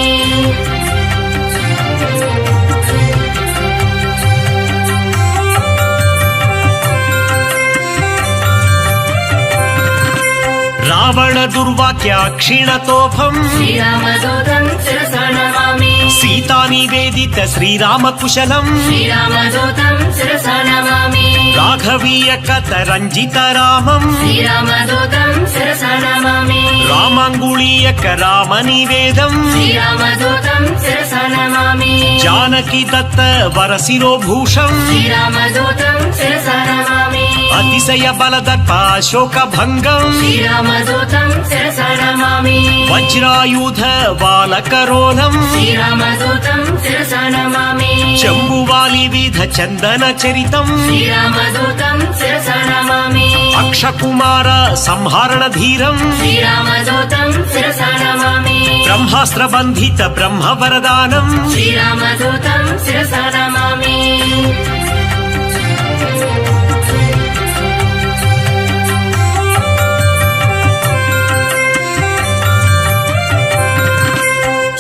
Speaker 1: రావణ దుర్వాక్య క్షీణతోభం
Speaker 2: శ్రీరామదూతం శిరసా నమామి
Speaker 1: సీతా నివేదిత శ్రీరామ కుశలం
Speaker 2: శ్రీరామదూతం శిరసా నమామి
Speaker 1: రాఘవీయ కథ రంజిత రామం
Speaker 2: శ్రీరామదూతం శిరసా నమామి
Speaker 1: రామాంగుళీయక రామ నివేదం
Speaker 2: శ్రీరామదూతం శిరసా నమామి
Speaker 1: జానకి దత్త వరశిరోభూషం
Speaker 2: శ్రీరామదూతం శిరసా నమామి
Speaker 1: అతిశయ బలదర్ప శోక భంగం
Speaker 2: శ్రీరామదూతం శిరసా నమామి
Speaker 1: వజ్రాయుధ బాలకరోలం
Speaker 2: శ్రీరామదూతం శిరసా నమామి
Speaker 1: చంబువాలి విధ చందన చరితం
Speaker 2: శ్రీరామదూతం శిరసా నమామి
Speaker 1: అక్షకుమార సంహరణ ధీరం
Speaker 2: శ్రీరామదూతం శిరసా నమామి
Speaker 1: బ్రహ్మాస్త్ర బంధిత బ్రహ్మ వరదానం
Speaker 2: శ్రీరామదూతం శిరసా నమామి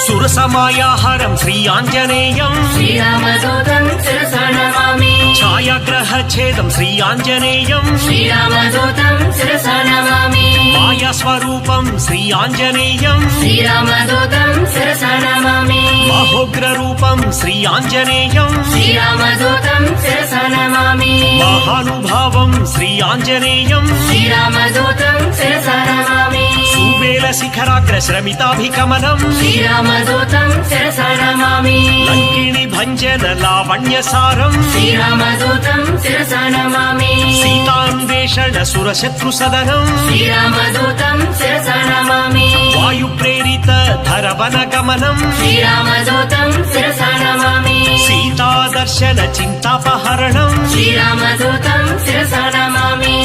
Speaker 1: సురసమాయాహరం శ్రీ ఆంజనేయం
Speaker 2: శ్రీరామదూతం శిరసా నమామి
Speaker 1: ఛాయాగ్రహ ఛేదం శ్రీ ఆంజనేయం
Speaker 2: శ్రీరామదూతం శిరసా నమామి
Speaker 1: మాయా స్వరూపం శ్రీ ఆంజనేయం
Speaker 2: శ్రీరామదూతం శిరసా నమామి
Speaker 1: మహోగ్ర రూపం శ్రీ ఆంజనేయం
Speaker 2: శ్రీరామదూతం శిరసా నమామి
Speaker 1: మహానుభావం శ్రీ ఆంజనేయం
Speaker 2: శ్రీరామదూతం శిరసా నమామి
Speaker 1: సువేల శిఖరాగ్ర శ్రమితాభికమనం
Speaker 2: శ్రీరామదూతం శిరసా నమామి
Speaker 1: లంకిణి భంజన లావణ్య సారం
Speaker 2: శ్రీరామదూతం శిరసా నమామి
Speaker 1: సీతాన్వేషణ సురశత్రు సదనం
Speaker 2: శ్రీరామదూతం శిరసా నమామి
Speaker 1: వాయు ప్రేరిత ధరవన గమనం
Speaker 2: శ్రీరామదూతం శిరసా నమామి
Speaker 1: సీతా దర్శన చింతాపహరణం
Speaker 2: శ్రీరామదూతం శిరసా నమామి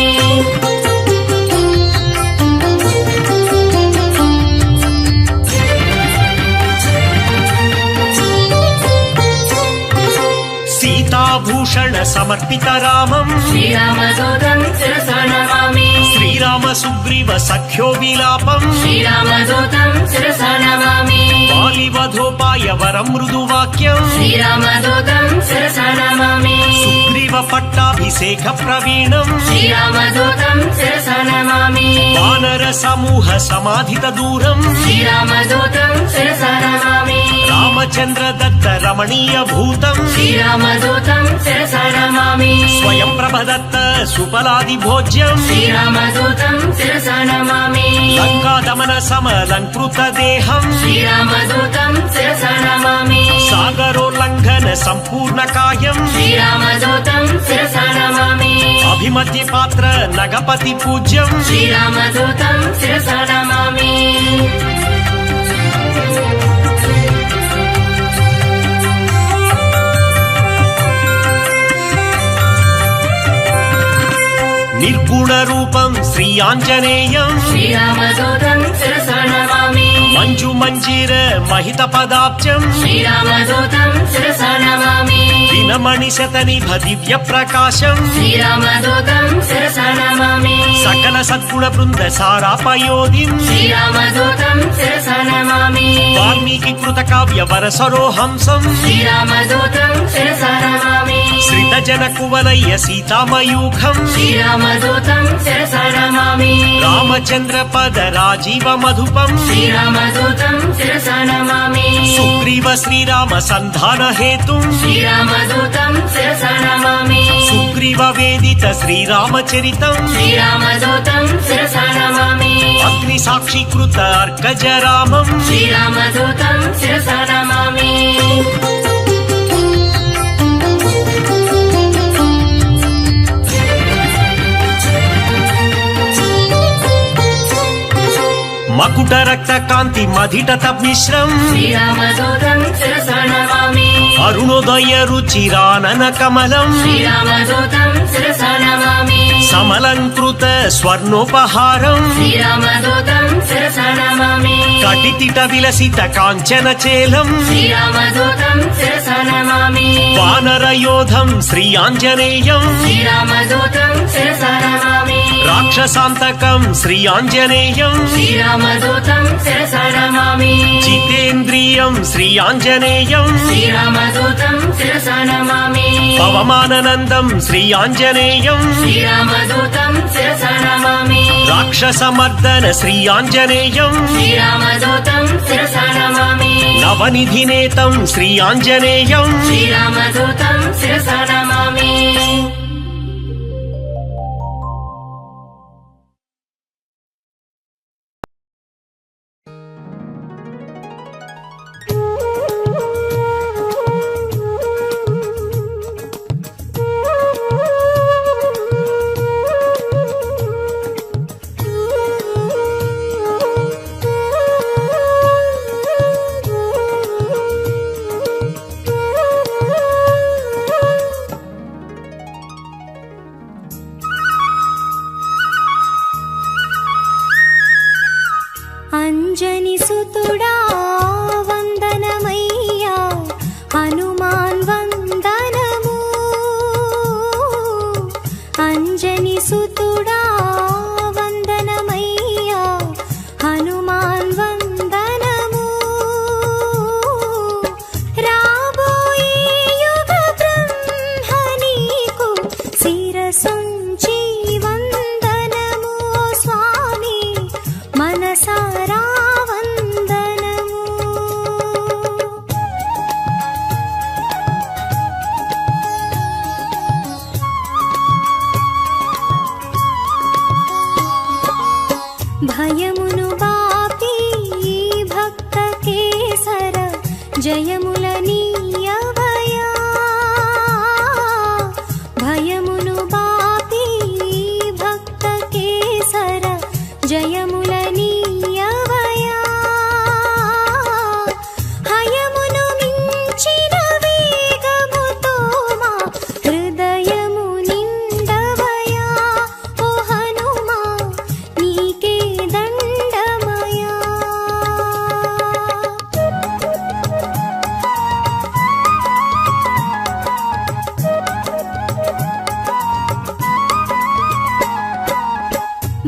Speaker 1: సీతాభూషణ సమర్పిత రామం
Speaker 2: శ్రీరామదూతం శిరసా నమామి
Speaker 1: శ్రీరామ సుగ్రీవ సఖ్యో విలాపం
Speaker 2: శ్రీరామదూతం శిరసా నమామి
Speaker 1: బాలివధోపాయ వరం మృదువాక్యం
Speaker 2: శ్రీరామదూతం శిరసా నమామి
Speaker 1: సుగ్రీవ పట్టాభిషేక ప్రవీణం
Speaker 2: శ్రీరామదూతం శిరసా నమామి
Speaker 1: వానర సమూహ సమాధిత దూరం
Speaker 2: శ్రీరామదూతం శిరసా నమామి
Speaker 1: రామచంద్ర దత్త రమణీయ భూతం
Speaker 2: శ్రీరామదూతం శిరసా నమామి
Speaker 1: స్వయం ప్రభదత్త సుఫలాది భోజ్యం
Speaker 2: శ్రీరామదూతం శిరసా నమామి
Speaker 1: లంకా దమన సమలంకృత దేహం
Speaker 2: శ్రీరామదూతం శిరసా నమామి
Speaker 1: సాగరోల్లంఘన సంపూర్ణ కాయం
Speaker 2: శ్రీరామదూతం శిరసా నమామి
Speaker 1: అభిమత్య పాత్ర నగపతి పూజ్యం
Speaker 2: శ్రీరామదూతం శిరసా నమామి
Speaker 1: నిర్గుణ రూపం శ్రీ ఆంజనేయం
Speaker 2: శ్రీరామదూతం శిరసా నమామి
Speaker 1: మంజు మంజీర మహిత పదాబ్జం
Speaker 2: శ్రీరామదూతం శిరసా నమామి
Speaker 1: దినమణి శతనిభ దివ్య ప్రకాశం
Speaker 2: శ్రీరామదూతం శిరసా నమామి
Speaker 1: సకల సద్గుణ బృంద సారాపయోధిం
Speaker 2: శ్రీరామదూతం శిరసా నమామి
Speaker 1: వాల్మీకి కృత కావ్య వరసరోహంసం
Speaker 2: శ్రీరామదూతం శిరసా నమామి
Speaker 1: శ్రిత జన కువలయ్య సీతామయూఖం
Speaker 2: శ్రీరామదూతం శిరసా నమామి
Speaker 1: రామచంద్ర పద రాజీవ మధుపం
Speaker 2: శ్రీరామదూతం శిరసా నమామి
Speaker 1: సుగ్రీవ శ్రీరామ సంధాన హేతుం
Speaker 2: శ్రీరామదూతం శిరసా నమామి
Speaker 1: సుగ్రీవ వేదిత శ్రీరామచరితం
Speaker 2: శ్రీరామదూతం శిరసా నమామి
Speaker 1: అగ్ని సాక్షీకృత అర్కజ రామం
Speaker 2: శ్రీరామదూతం శిరసా నమామి
Speaker 1: మకుట రక్త కాంతి మధిట మిశ్రం
Speaker 2: శ్రీరామదూతం శిరసా నమామి
Speaker 1: అరుణోదయ రుచిరానన కమలం
Speaker 2: శ్రీరామదూతం శిరసా నమామి
Speaker 1: సమలంకృత స్వర్ణోపహారం
Speaker 2: శ్రీరామదూతం శిరసా నమామి
Speaker 1: కటితిట విలసిత కాంచన చేలం
Speaker 2: శ్రీరామదూతం శిరసా నమామి
Speaker 1: వానర యోధం శ్రీ ఆంజనేయం
Speaker 2: శ్రీరామదూతం శిరసా నమామి
Speaker 1: రాక్షసాంతకం శ్రీ ఆంజనేయం
Speaker 2: శ్రీరామదూతం శిరసా నమామి
Speaker 1: జితేంద్రియం శ్రీ ఆంజనేయం
Speaker 2: శ్రీరామదూతం శిరసా నమామి
Speaker 1: పవమాననందం శ్రీ ఆంజనేయం
Speaker 2: శ్రీరామదూతం శిరసా నమామి
Speaker 1: రాక్షసమర్దన శ్రీ ఆంజనేయం
Speaker 2: శ్రీరామదూతం శిరసా నమామి
Speaker 1: నవనిధినేతం శ్రీ ఆంజనేయం
Speaker 2: శ్రీరామదూతం శిరసా నమామి
Speaker 5: అంజని సుతుడా వందనమయ్యా హనుమాన్ వందనము అంజని సుతుడా వందనమయ్యా హనుమాన్ వందనము రాబోయే యుగ బ్రహ్మ నీకు శిరసుంచి వందనము స్వామి మనసారా వందనము భయమును బాపి భక్త కేసర జయముల నీయవయా భయమును బాపి భక్త కేసర జయముల నీయవయా హయమును మించిన వేగముతో మా హృదయము నిండవయా ఓ హనుమా నీకే దండమయా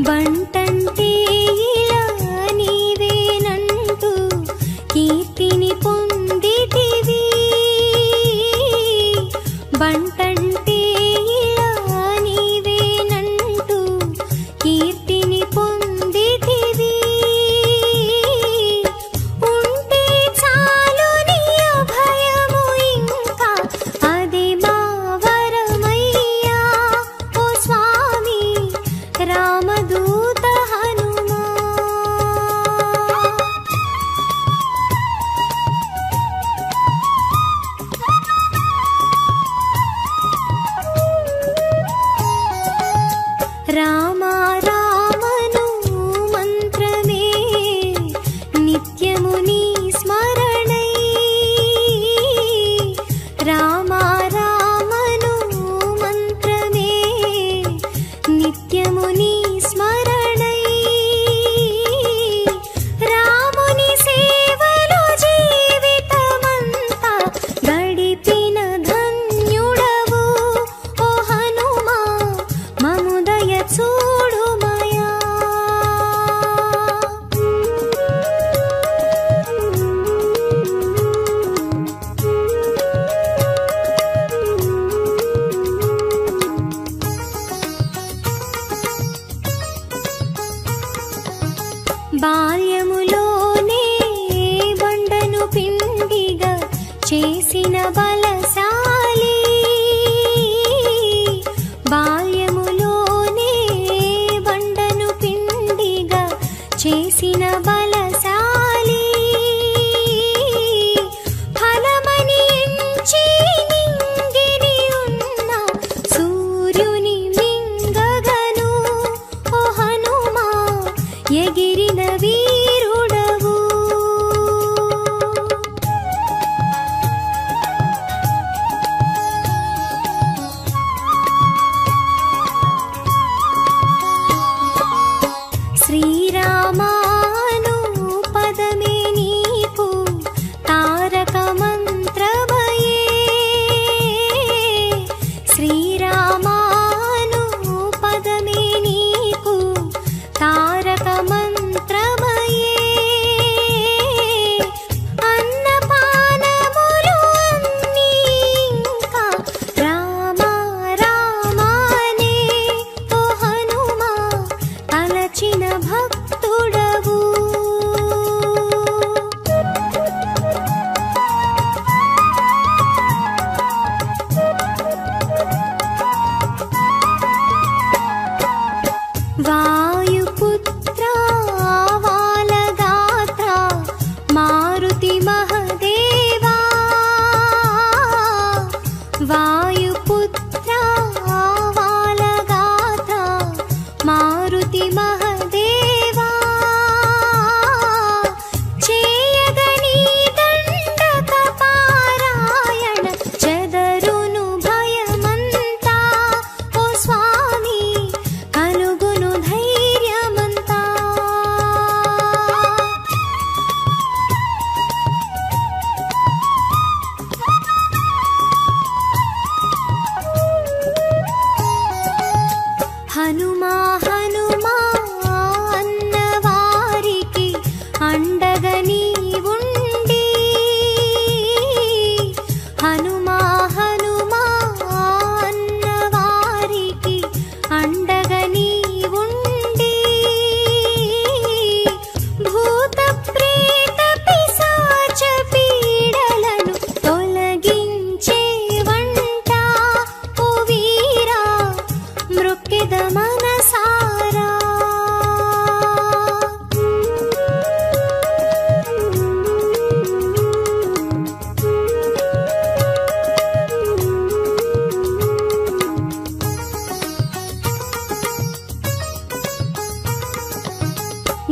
Speaker 5: బంటంటే ఇలా నీవేనంటూ కీర్తిని పొందితివి బంటంటే ఇలా నీవేనంటూ కీర్తిని పొందితివి ఉంటే చాలు నీ అభయము ఇంకా అది మా వరమయ్యా ఓ స్వామి రామదూత హనుమా రామ రామను మంత్రమే నిత్యము నీ స్మరణై రామ రామను మంత్రమే నిత్యము నీ స్మరణై రాముని సేవలో జీవితమంతా గడిపిన ధన్యుడవు ఓ హనుమా మముదయ చూడుమయా బాల్యములోనే బండను పిండిగా చేసిన బలశాలి బాల్యములోనే బండను పిండిగా చేసిన బలశాలి ఫలమని ఎంచి నింగిని ఉన్న సూర్యుని మింగగను ఓ హనుమా ఎగిరిన వీరుడవు శ్రీరామాను పదమే నీకు తారక మంత్రమయే శ్రీరామాను పదమే నీకు తారక మంత్రమయే అన్నపానములు అన్నీ ఇంకా రామ రామానే ఓ హనుమా తలచిన భక్తుడవు వాయుపుత్ర వాలగాత్ర మారుతి మహదేవా వాయుపుత్ర వాలగాత్ర మారుతి మహదేవా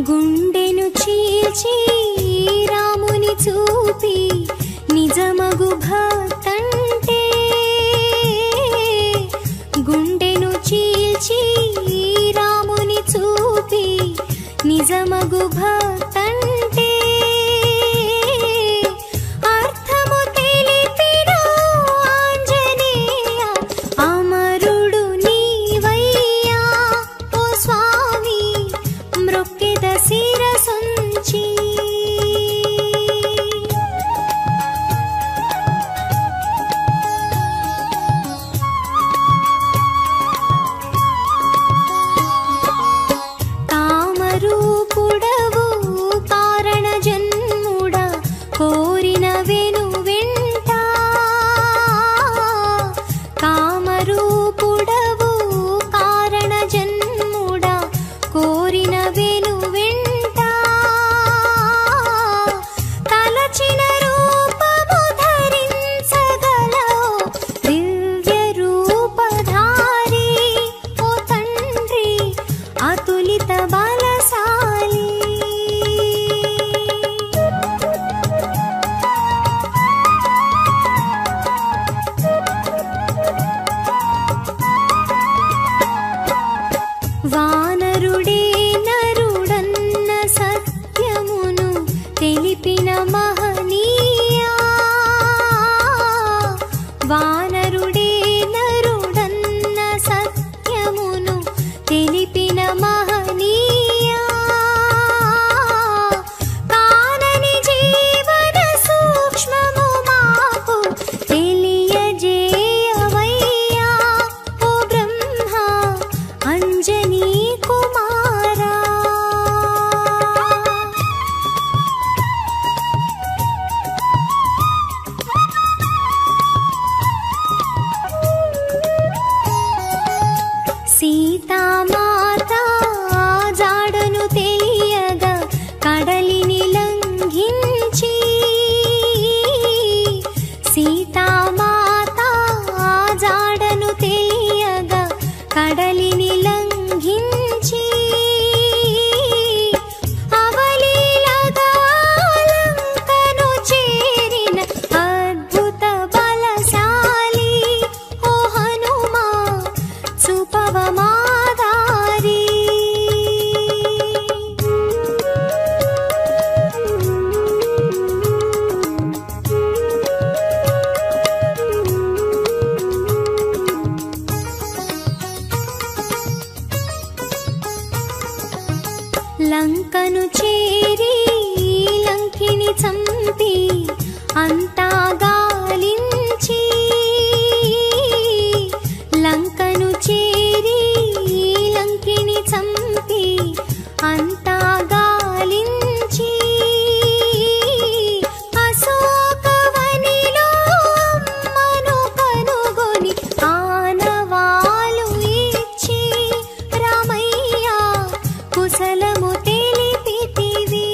Speaker 5: గుండెను చీల్చి రాముని చూపి నిజమగు భక్తంటే గుండెను చీల్చి రాముని చూపి నిజమగు భక్తంటే అర్థము తెలిపిన ఆంజనేయ అమరుడు నీవయ్యా ఓ స్వామి మ్రొక్కెద శిరసొంచి కామరూపుడవు కారణ జన్ముడ కోరిన వెను వెంట కామరూపుడవు కారణ జన్ముడ కోరిన వెను వెంట తలచిన రూపము ధరించగలవు దివ్య రూపధారి ఓ తండ్రి అతులిత బలశాలి వానరుడే నరుడన్న సత్యమును తెలిపిన మహనీయా వానరుడే నరుడన్న సత్యమును తెలిపిన మహనీయా కానని జీవన సూక్ష్మము మాకు తెలియజేయవయ్యా ఓ బ్రహ్మ అంజనీ కుమారా సీతామాత జాడను తెలియగా కడలిని లంఘించి సీతామాత జాడను తెలియగా కడలిని లంఘించి అవలీలగా లంకను చేరిన అద్భుత బలశాలి ఓ హనుమా చూపవ మాదారి లంకను చేరి లంకిని చంపి అంతా గాలించి లంకను చేరి లంకిని చంపి అంతా గాలించి అశోకవనిలో అమ్మను కనుగొని ఆనవాలు ఇచ్చి రామయ్య కుశలము తెలిపితివి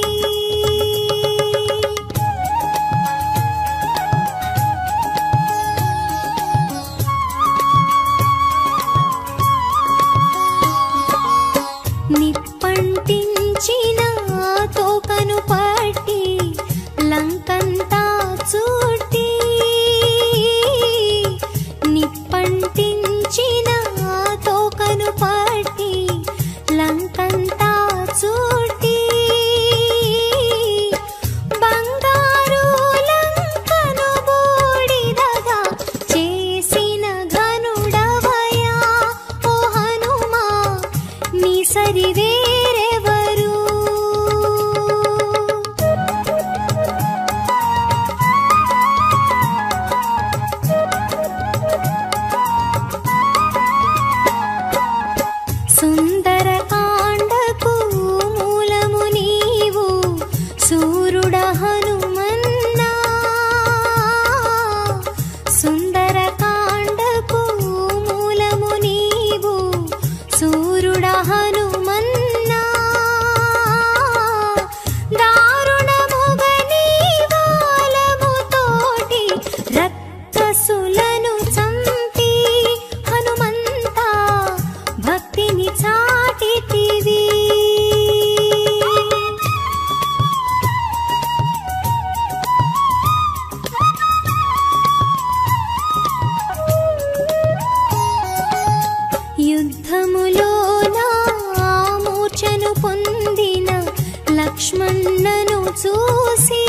Speaker 5: లక్ష్మణ్ణను చూసి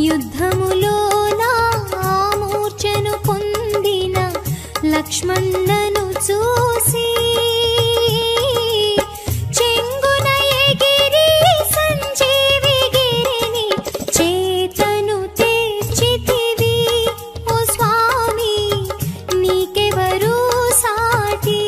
Speaker 5: యుద్ధములో నా మూర్ఛను పొందిన లక్ష్మణ్ణను చూసి చెంగున ఎగిరి సంజీవి గిరిని చేతను తెచ్చితివి ఓ స్వామి నీకెవరు సాటి.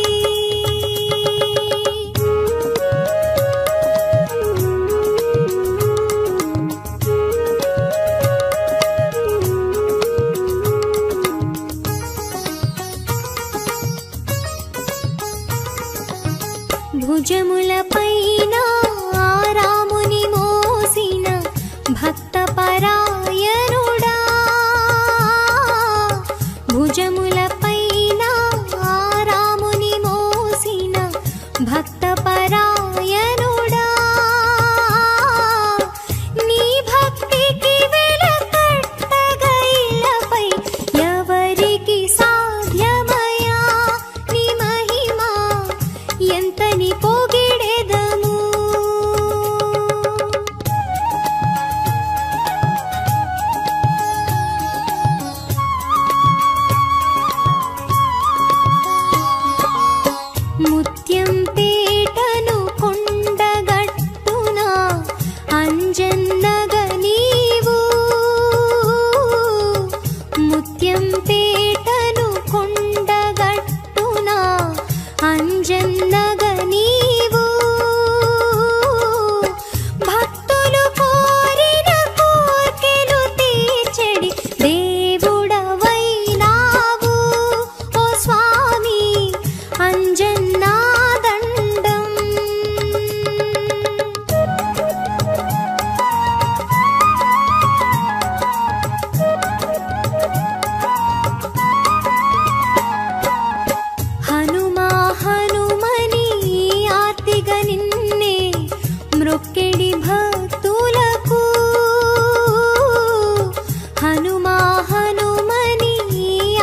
Speaker 5: భుజములపైన రాముని మోసిన భక్త పరాయణుడా, భుజములపైన రాముని మోసిన భక్త పరాయణుడా, నీ భక్తికి వెలకట్టగైలపై ఎవరికి సాధ్యమయా నీ మహిమా ఎంతని పొగిడెదము. ముత్యం పేటను కొండగట్టున అంజన్నగ నీవు, ముత్యం పేటను కొండగట్టున అంజన్నగ నీవు, భక్తులు కోరిన కోర్కెలు తీర్చెడి దేవుడవైనావు ఓ స్వామి అంజన్నా దండం. హనుమా హనుమని ఆర్తిగ నిన్నే మ్రొక్కెడి భక్తులకు, హనుమా హనుమని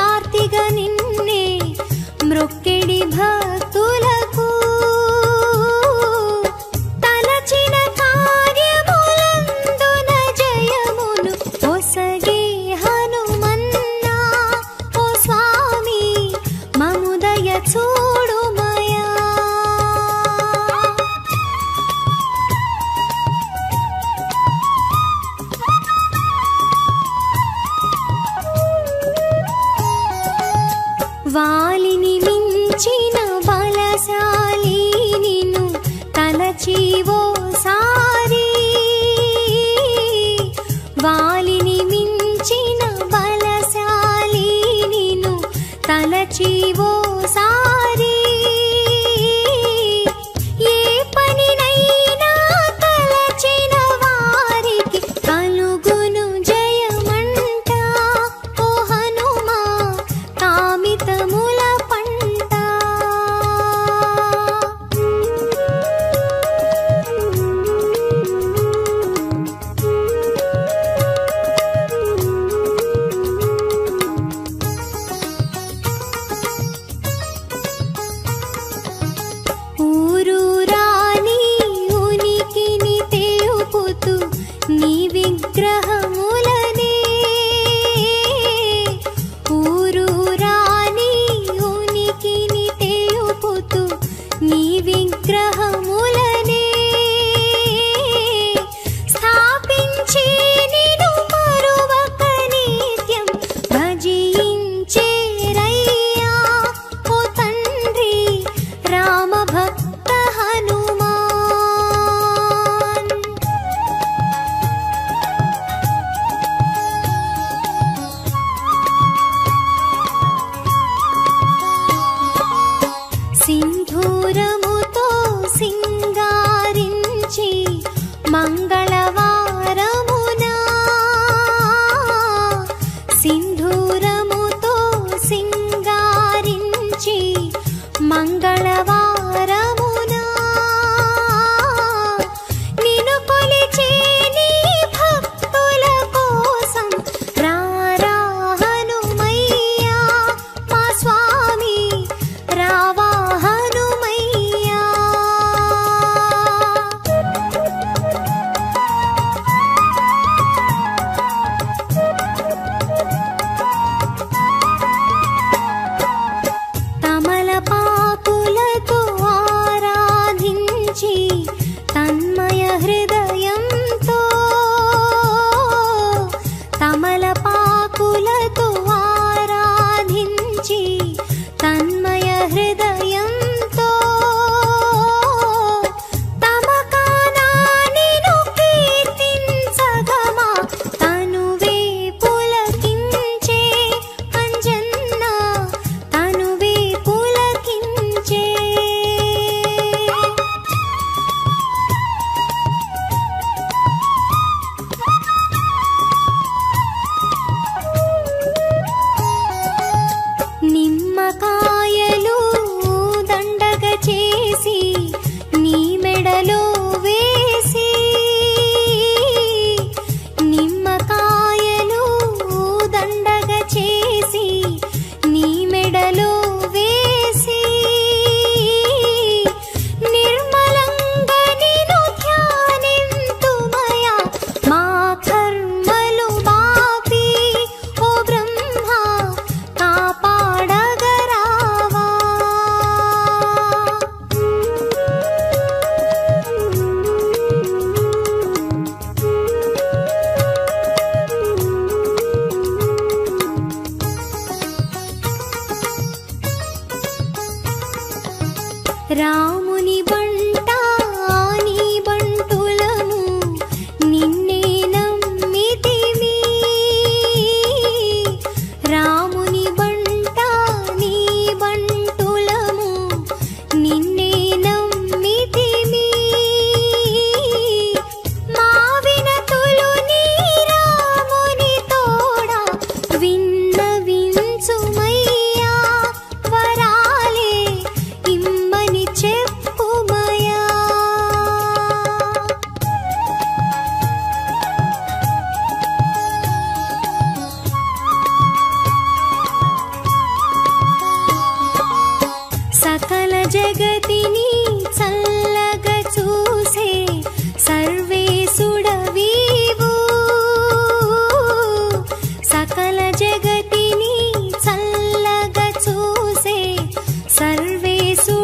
Speaker 5: ఆర్తిగ నిన్నే మ్రొక్కెడి భక్తులకు, తలచిన కార్యములందున జయమును ఒసగే హనుమన్నా ఓ స్వామి మముదయ చూడుమయా. వాలిని మించిన బలశాలి నిన్ను తలచివో సారి, వాలిని మించిన బలశాలి నిన్ను తలచివో సారి, ఏ పనినైనా తలచిన వారికి కలుగును జయమంట ఓ హనుమా కామితముల పంట. ఊరూరాని ఉనికిని తెలుపుతూ నీ విగ్రహములనే, ఊరూరాని ఉనికిని తెలుపుతూ నీ విగ్రహములనే స్థాపించి నిన్ను మరువక నిత్యం భజించేరయ్యా ఓ తండ్రి రామభక్త హనుమాన్. సింధూరముతో సింగ తలపించి తన్మయ హృదయంతో తమలపాకులతో ఆరాధించి తన్మయ హృదయంతో తమకానానిను కీర్తించగమా తనువే పులకించే అంజన్న తనువే పులకించే నిమ్మకాయలు దండగ చేసి నీ మెడలో వేసి నిమ్మకాయలు దండగ చేసి నీ మెడలో వేసి నిర్మలంగా నిన్ను ధ్యానింతుమయా మా కర్మలు బాపి ఓ బ్రహ్మ కాపాడగరావా రాముని బంట నీ బంటులము నిన్నే నమ్మితిమి రాముని బంట నీ బంటులము నిన్నే నమ్మితిమి మా వినతులు నీ రాముని తోడా విన్నవించుమయ్యా వరాలే ఇమ్మని చెప్పుమయా సకల జగతిని చల్లగా చూసే సర్వేశుడవీవు సకల జగతిని చల్లగా చూసే సర్వేశుడవీవు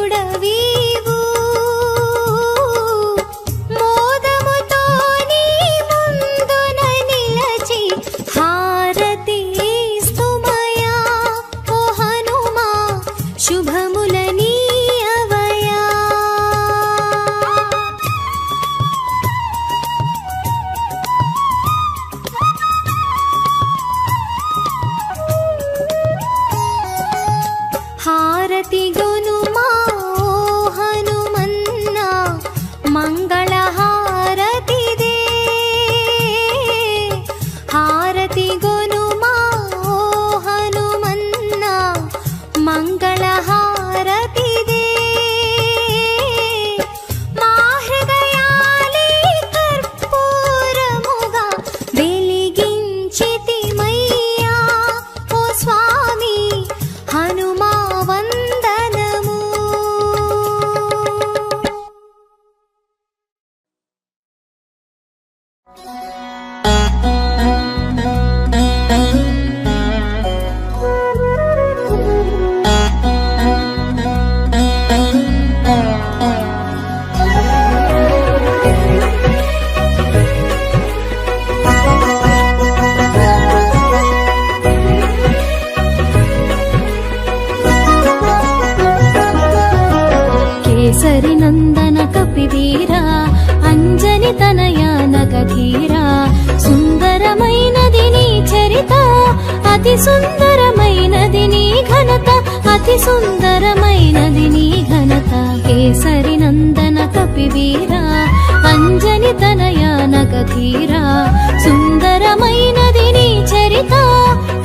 Speaker 5: మోదముతో నీ ముందున నిలచి హారతి స్తుమయా ఓ హనుమా శుభములనీయవయా హారతి గొనుమా ఓ హనుమన్న మంగళ హారతిదే హారతి గొనుమా ఓ హనుమన్న మంగళ హారతిదే మా హృదయాలే కర్పూరముగా వెలిగించితిమయ్యా ఓ స్వామి హనుమా వందనము కేసరి నందన కపివీరా అంజని తనయ నగధీరా సుందరమైనది నీ చరిత అతి సుందరమైనది నీ ఘనత అతి సుందరమైనది నీ ఘనత కేసరి నందన కపివీరా అంజని తనయ నగధీరా సుందరమైనది నీ చరిత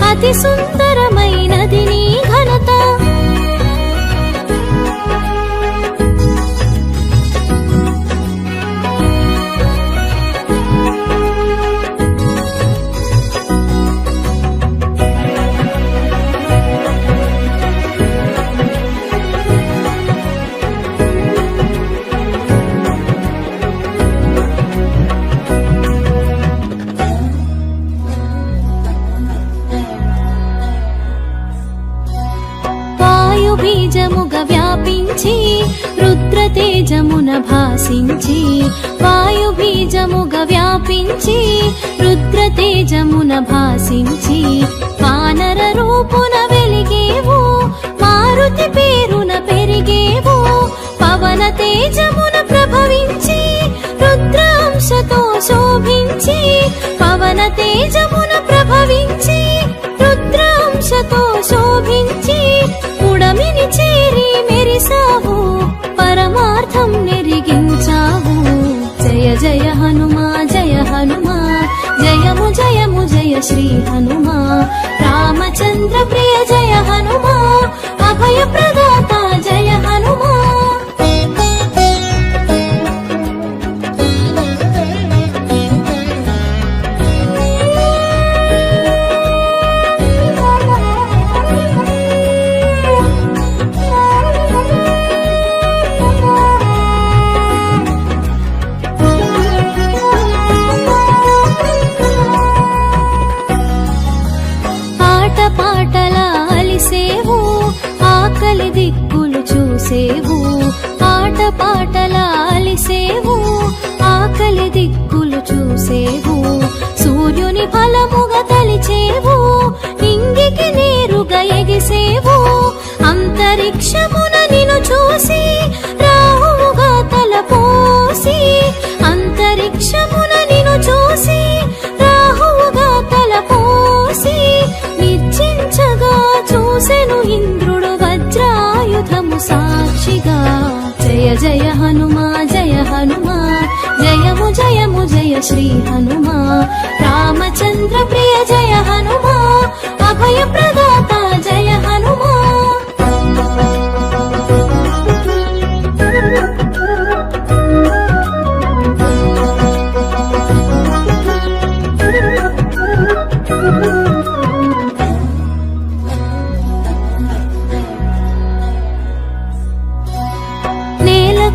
Speaker 5: అతి సుందరమైనది నీ ఘనత తేజమున భాసించి వాయు బీజముగా వ్యాపించి రుద్ర తేజమున భాసించి వానర రూపున వెలిగేవు మారుతి పేరున పెరిగేవు పవన తేజమున ప్రభవించి రుద్రాంశతో శోభించి పవన తేజమున ప్రభవించి రుద్రాంశతో శోభించి పుడమిని చేరి మెరిసావు పరమార్థం నెరిగించావు జయ జయ హనుమా జయ హనుమా జయము జయము జయ శ్రీ హనుమా రామచంద్ర ప్రియ జయ హనుమా అభయ ప్రదాత జయ హనుమా పాటలా అలిసేవు ఆకలి దిక్కులు చూసేవు ఆట పాటలా అలిసేవు ఆకలి దిక్కులు చూసేవు సూర్యుని ఫలముగా తలిచేవు ఇంగికి నేరుగా ఎగిసేవు అంతరిక్షమున నిన్ను చూసి రాహువుగా తలపోసి అంతరిక్షమున నిన్ను చూసి రాహువుగా తలపోసి నిర్జించగా చూసెను ఇంద్రుడు వజ్రాయుధము సాక్షిగా జయ జయ హనుమా జయ హనుమా జయము జయము జయ శ్రీ హనుమా రామచంద్ర ప్రియ జయ హనుమా అభయ ప్రదాత జయ హనుమా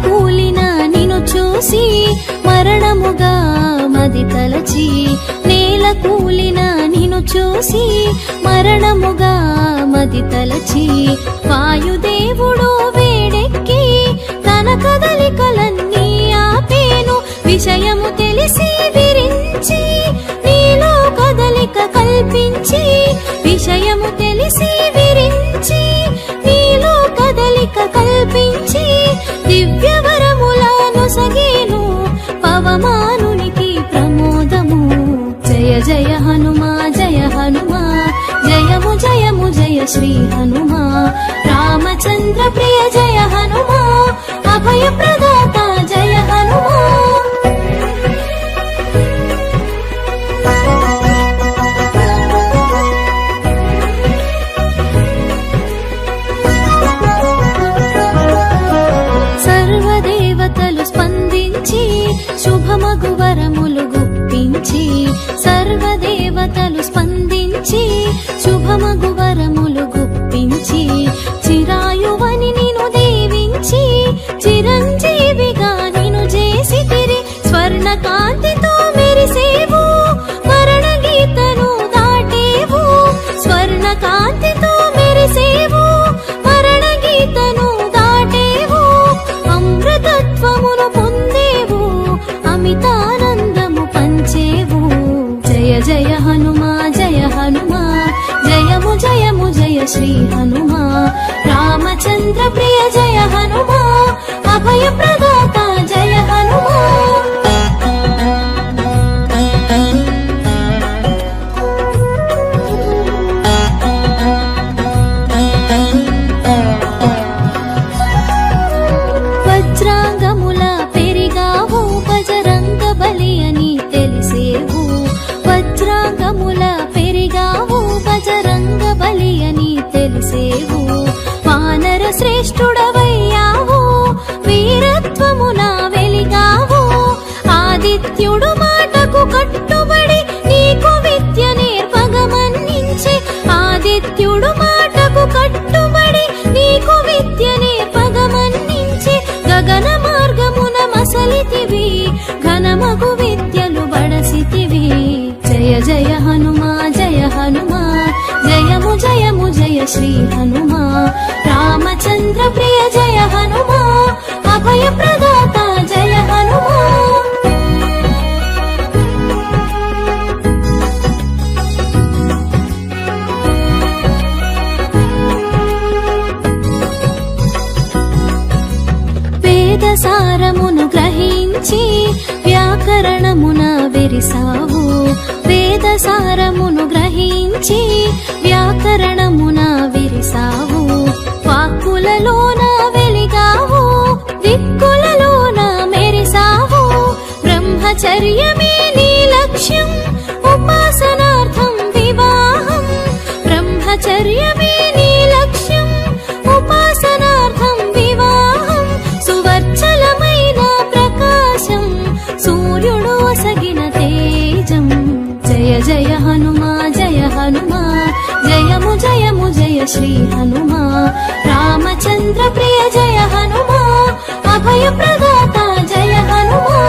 Speaker 5: కూలిన నిన్ను చూసి మరణముగా మది తలచి నేల కూలిన నిన్ను చూసి మరణముగా మది తలచి వాయుదేవుడు వేడెక్కి తన కదలికలన్నీ ఆపేను విషయము తెలిసి విరించి నీలో కదలిక కల్పించి విషయము తెలిసి విరించి నీలో కదలిక కల్పించి దివ్యవరములను సగేను పవమానునికి ప్రమోదము జయ జయ హనుమా జయ హనుమా జయము జయము జయ శ్రీ హనుమా రామచంద్ర ప్రియ జయ హనుమా అభయ ప్రదాత జయ హనుమా సర్వదేవతలు స్పందించి శుభమగు వరములు గుప్పించి సర్వదేవతలు స్పందించి శుభమగు వరములు గుప్పించి చిరాయువని నిన్ను దీవించి చిరంజీవిగా నిన్ను చేసితిరి స్వర్ణ కాంతితో మెరిసేవు మరణ గీతను దాటేవు స్వర్ణ కాంతితో మెరిసేవు మరణ గీతను దాటేవు అమృతత్వమును పొందేవు అమితానందము పంచేవు జయ జయ హనుమా జయ హనుమా జయము జయము జయ శ్రీ హనుమా రామచంద్ర ప్రియ జయ హనుమా అభయ ప్రదాత జయ హనుమా వజ్రాంగముల పెరిగావు బజరంగ బలి అని తెలిసేవు వజ్రాంగముల పెరిగావు బజరంగ బలి అని తెలిసేవు వానర శ్రేష్ఠుడవయ్యావు వీరత్వమున వెలిగావు ఆదిత్యుడు మాటకు కట్టుబడి నీకు విద్య నేర్పగమన్నించే ఆదిత్యుడు మాటకు కట్టుబడి నీకు విద్య నేర్పగమన్నించే గగన మార్గమున మసలితివి ఘనమగు విద్యలు బడసితివి జయ జయ హనుమా జయ హనుమా జయము జయము జయ శ్రీ హనుమా రామచంద్ర ప్రియ జయ హనుమా అభయ అభయప్రదాత జయ హనుమా. వేదసారమును గ్రహించి వ్యాకరణమున విరిసావు. వేదసారమును గ్రహించి వ్యాకరణమున విరిసావు. వాక్కులలోన వెలిగావు, దిక్కులలోన మెరిసావు. బ్రహ్మచర్యమే నీ లక్ష్యం, ఉపాసనార్థం వివాహం. బ్రహ్మచర్యమే నీ లక్ష్యం, ఉపాసనార్థం వివాహం. సువర్చలమైన ప్రకాశం, సూర్యుడు ఒసగిన తేజం. జయ జయ హనుమా జయ హనుమా, జయము జయము జయ శ్రీ హనుమా. రామచంద్ర ప్రియ జయ హనుమా, అభయ ప్రదాత జయ హనుమా.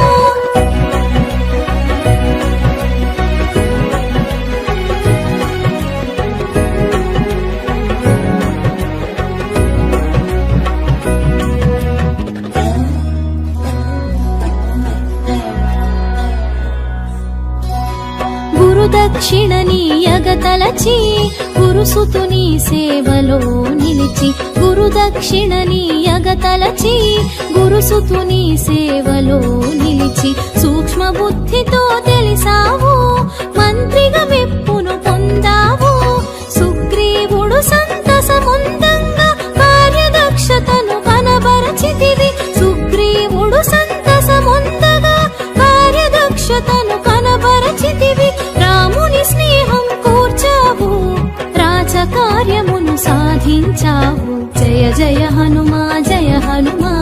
Speaker 5: గురుదక్షిణ నీయగతలచి, గురుసుతుని సేవలో నిలిచి. గురుదక్షిణ నీయగతలచి, గురుసుతుని సేవలో నిలిచి. సూక్ష్మ బుద్ధితో తెలిసావు, మంత్రిగా మెప్పును పొందావు. సుగ్రీవుడు సంతసముందంగా కార్యదక్షతను కనబరచితివి. సుగ్రీవుడు సంతసముందగా కార్యదక్షతను కనబరచితివి. రాముని స్నేహం కూర్చావు, రాజకార్యమును సాధించావు. జయ జయ హనుమా జయ హనుమా,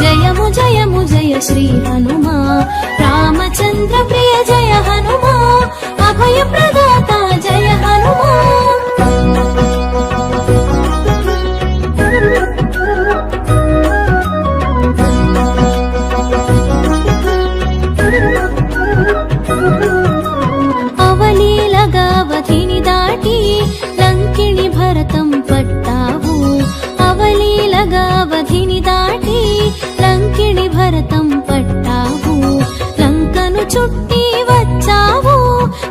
Speaker 5: జయము జయము జయ శ్రీ హనుమా. రామచంద్ర ప్రియ జయ హనుమా, అభయ ప్రదాత జయ హనుమా. అవలీలగావధిని దాటి లంకిణి భరతం పట్టావు. అవలీలగావధిని దాటి లంకిణి భరతం పట్టావు. లంకను చుట్టి వచ్చావు,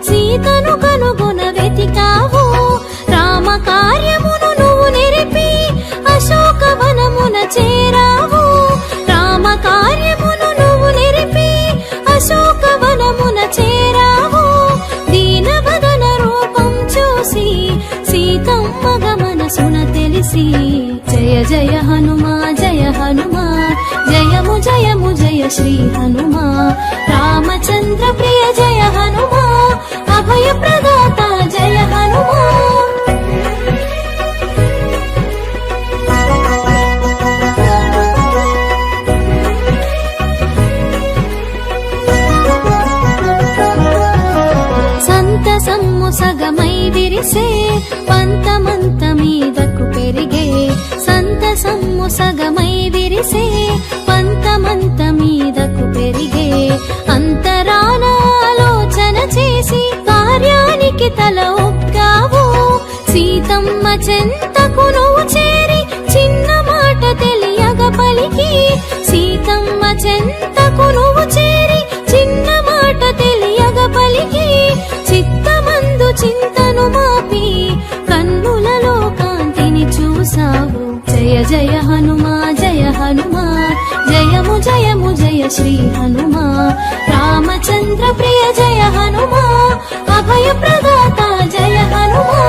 Speaker 5: సీతను కనుగొన వెతికావు. రామ కార్యమును నువ్వు నెరిపి అశోకవనమున చేరావు. రామ కార్యమును నువ్వు నెరిపి అశోకవనమున చేరావు. దీనవదన రూపం చూసి సీతమ్మ గమనసున తెలిసి. జయ జయ హనుమా జయ హనుమా, జయము జయము జయ శ్రీ హనుమా. రామచంద్ర ప్రియ జయ హనుమా, అభయ ప్రదాత జయ హనుమా. సంతసమ్ము సగమై విరిసే, పంతమంత మీదకు పెరిగే. సంతసమ్ము సగమై విరిసే, పంతమంత మీదకు పెరిగే. అంతరాన ఆలోచన చేసి కార్యానికి తల ఒగ్గావు. సీతమ్మ చెంతకు నువ్వు చేరి చిన్న మాట తెలియగ పలికి. సీతమ్మ చెంతకు నువ్వు చేరి చిన్న మాట తెలియగ పలికి. చిత్తమందు చింతను మాపి కన్నులలో కాంతిని చూసావు. జయ జయ హనుమా జయ హనుమా, జయము జయము జయ శ్రీ హనుమా. రామచంద్ర ప్రియ జయ హనుమా, అభయ ప్రదాత జయ హనుమా.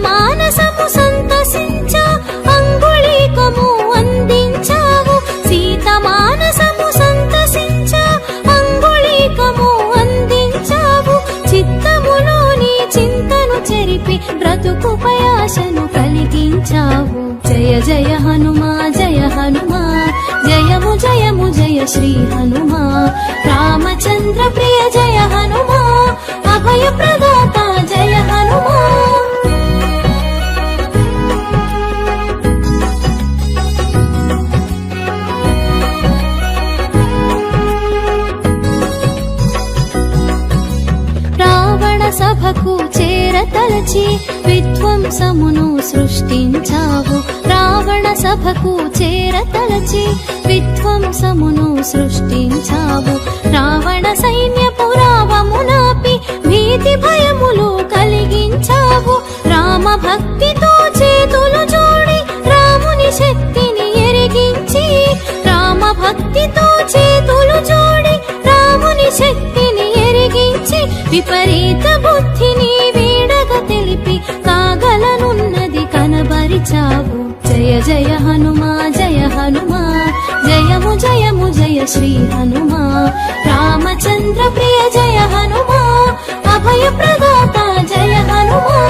Speaker 5: మానసము సంతసించ అంగుళీకము అందించావు. సీత మానసము సంతసించ అంగుళీకము అందించావు. చిత్తములోని చింతను చెరిపి బ్రతుకుపై ఆశను కలిగించావు. జయ జయ హనుమా జయ హనుమా, జయ శ్రీ హనుమా రామచంద్ర ప్రియ జయ హనుమా అభయ ప్రదాత జయ హనుమా సభకు చేరతలచి విధ్వంసమును సృష్టించావు రావణ సభకు చేరతలచి విధ్వంసమును సృష్టించావు రావణ సైన్యపు రావమునాపి భీతి భయములు కలిగించావు రామ భక్తితో చేతులు జోడి రాముని శక్తిని ఎరిగించి రామ భక్తితో చేతులు జోడి రాముని శక్తిని ఎరిగించి విపరీత బుద్ధిని వీడగ తెలిపి కాగలనున్నది కనబరిచావు జయ జయ హనుమా జయ హనుమా జయము జయము జయ శ్రీ హనుమా రామచంద్ర ప్రియ జయ హనుమా అభయ ప్రదాత జయ హనుమా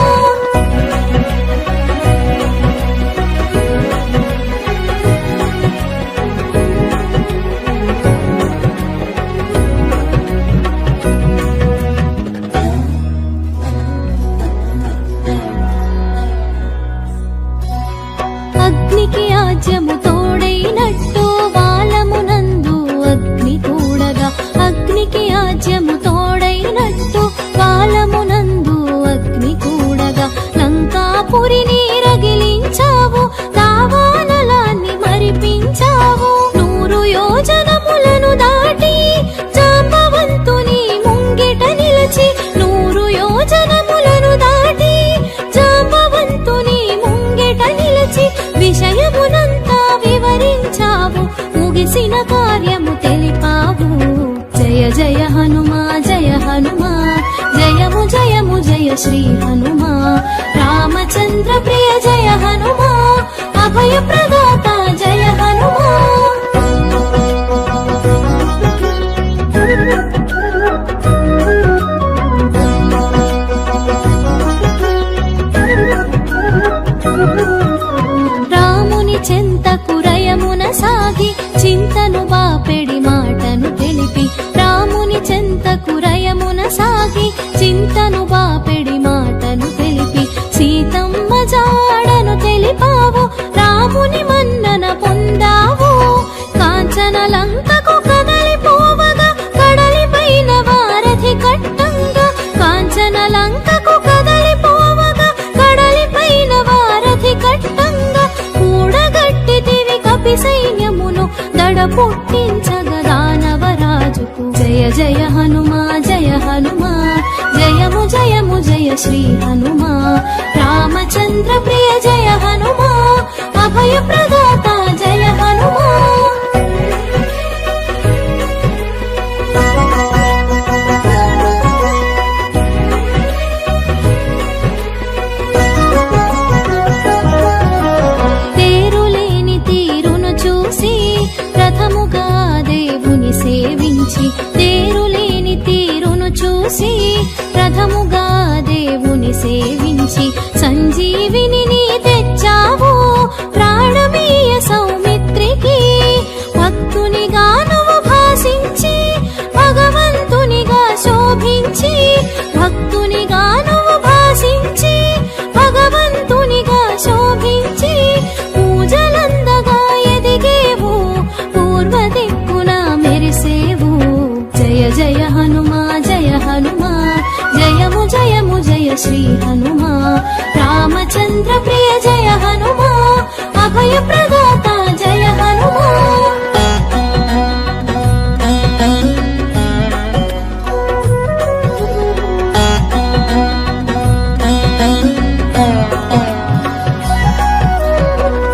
Speaker 5: అగ్నికి ఆజ్యము తోడైనట్టు వాలమునందు అగ్ని తోడగా అగ్నికి ఆజ్యము తోడైనట్టు వాలమునందు అగ్ని తోడగా లంకాపురిని రగిలించావు దావానలాన్ని మరిపించావు 100 యోజనములను దాటి జాంబవంతుని ముంగిట నిలిచి 100 యోజనములను దాటి జాంబవంతుని ముంగిట నిలిచి విషయమునంతా వివరించావు ముగిసిన కార్యము తెలిపావు జయ జయ హనుమా జయ హనుమా జయము జయము జయ శ్రీ హనుమా రామచంద్ర ప్రియ జయ హనుమా అభయ ప్రదాత జయ హనుమా చెంతకు రయమున సాగి చింతను బాపెడి మాటను తెలిపి రాముని చెంతకు రయమున సాగి చింతను బాపెడి మాటను తెలిపి సీతమ్మ జాడను తెలిపావు రాముని మన్నన పొందావు కాంచన లంకకు కదలిపోవగా కడలిపైన వారధి కట్టంగా కాంచన లంకకు కదలిపోవగా కడలిపైన వారధి కట్టంగా కూడగట్టితివి కపి సైన్యమును దడ పుట్టించగా దానవరాజుకు జయ జయ హనుమా జయ హనుమా జయము జయము జయ శ్రీ హనుమా రామచంద్ర ప్రియ జయ హనుమా అభయ ప్రదాత జయ హనుమా రథముగా దేవుని సేవించి తేరులేని తీరును చూసి రథముగా దేవుని సేవించి సంజీవిని తెచ్చావు ప్రాణమీయ సౌమిత్రికి భక్తునిగా నువ్వు భాసించి భగవంతునిగా శోభించి భక్తునిగా నువ్వు భాసించి భగవంతునిగా శోభించి పూజలందగా ఎదిగేవు పూర్వ దిక్కున మెరిసేవు జయ జయ హనుమా జయ హనుమా జయము జయము జయ శ్రీ హనుమా రామచంద్ర ప్రియ జయ హనుమా అభయ ప్రదాత జయ హనుమా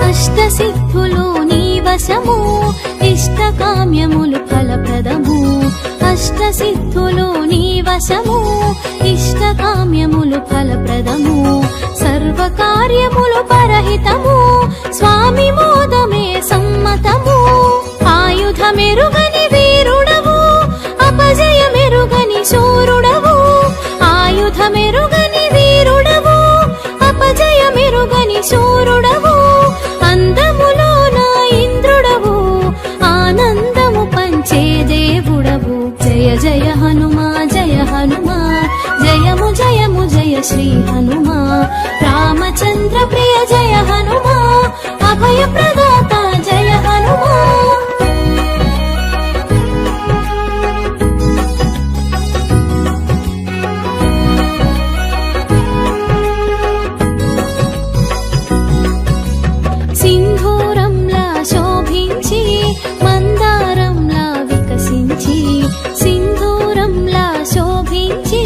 Speaker 5: అష్టసిద్ధులు నీ వశము ఇష్టకామ్యములు ఫలప్రదము అష్టసిద్ధులు నీ వశము ఇష్టకామ్యములు ఫలప్రదము సర్వకార్యములు పరహితము స్వామి మోదమే సమ్మతము ఆయుధమెరుగని వీరుడవు అపజయమెరుగని శూరుడవు ఆయుధమెరుగని వీరుడవు అపజయమెరుగని శూరుడవు అందములో నా ఇంద్రుడవు ఆనందము పంచ హనుమా జయ హనుమా జయము జయము జయ శ్రీ హనుమా రామచంద్ర ప్రియ జయ హనుమా అభయ ప్రదాత జయ హనుమా సింధూరంలా శోభించి మందారంలా వికసించి సింధూరంలా శోభించి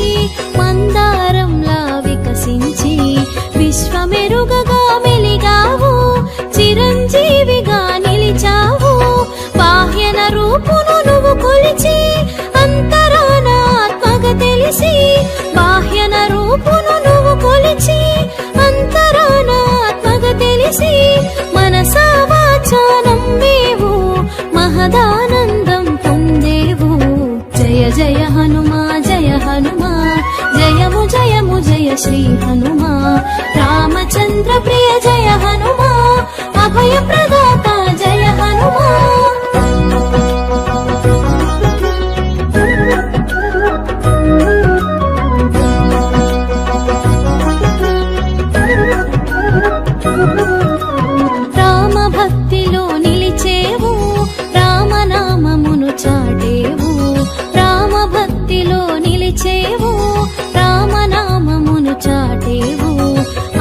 Speaker 5: మందారంలా వికసించి విశ్వమెరుగగా మెలిగావు చిరంజీవిగా నిలిచావు బాహ్యన రూపును నువ్వు కొలిచి అంతరాన ఆత్మగా తెలిసి బాహ్యన రూపును నువ్వు కొలిచి అంతరాన ఆత్మగా తెలిసి మనసా వాచా నమ్మేవు మహదానందం పొందేవు జయ జయ హనుమా జయ హనుమా జయము జయము జయ శ్రీ హనుమా రామచంద్ర ప్రియ జయ హనుమా అభయ ప్రదాత జయ హనుమా రామ భక్తిలో నిలిచేవు రామనామమును చాటేవు రామ భక్తిలో నిలిచేవు రామనామమును చాటేవు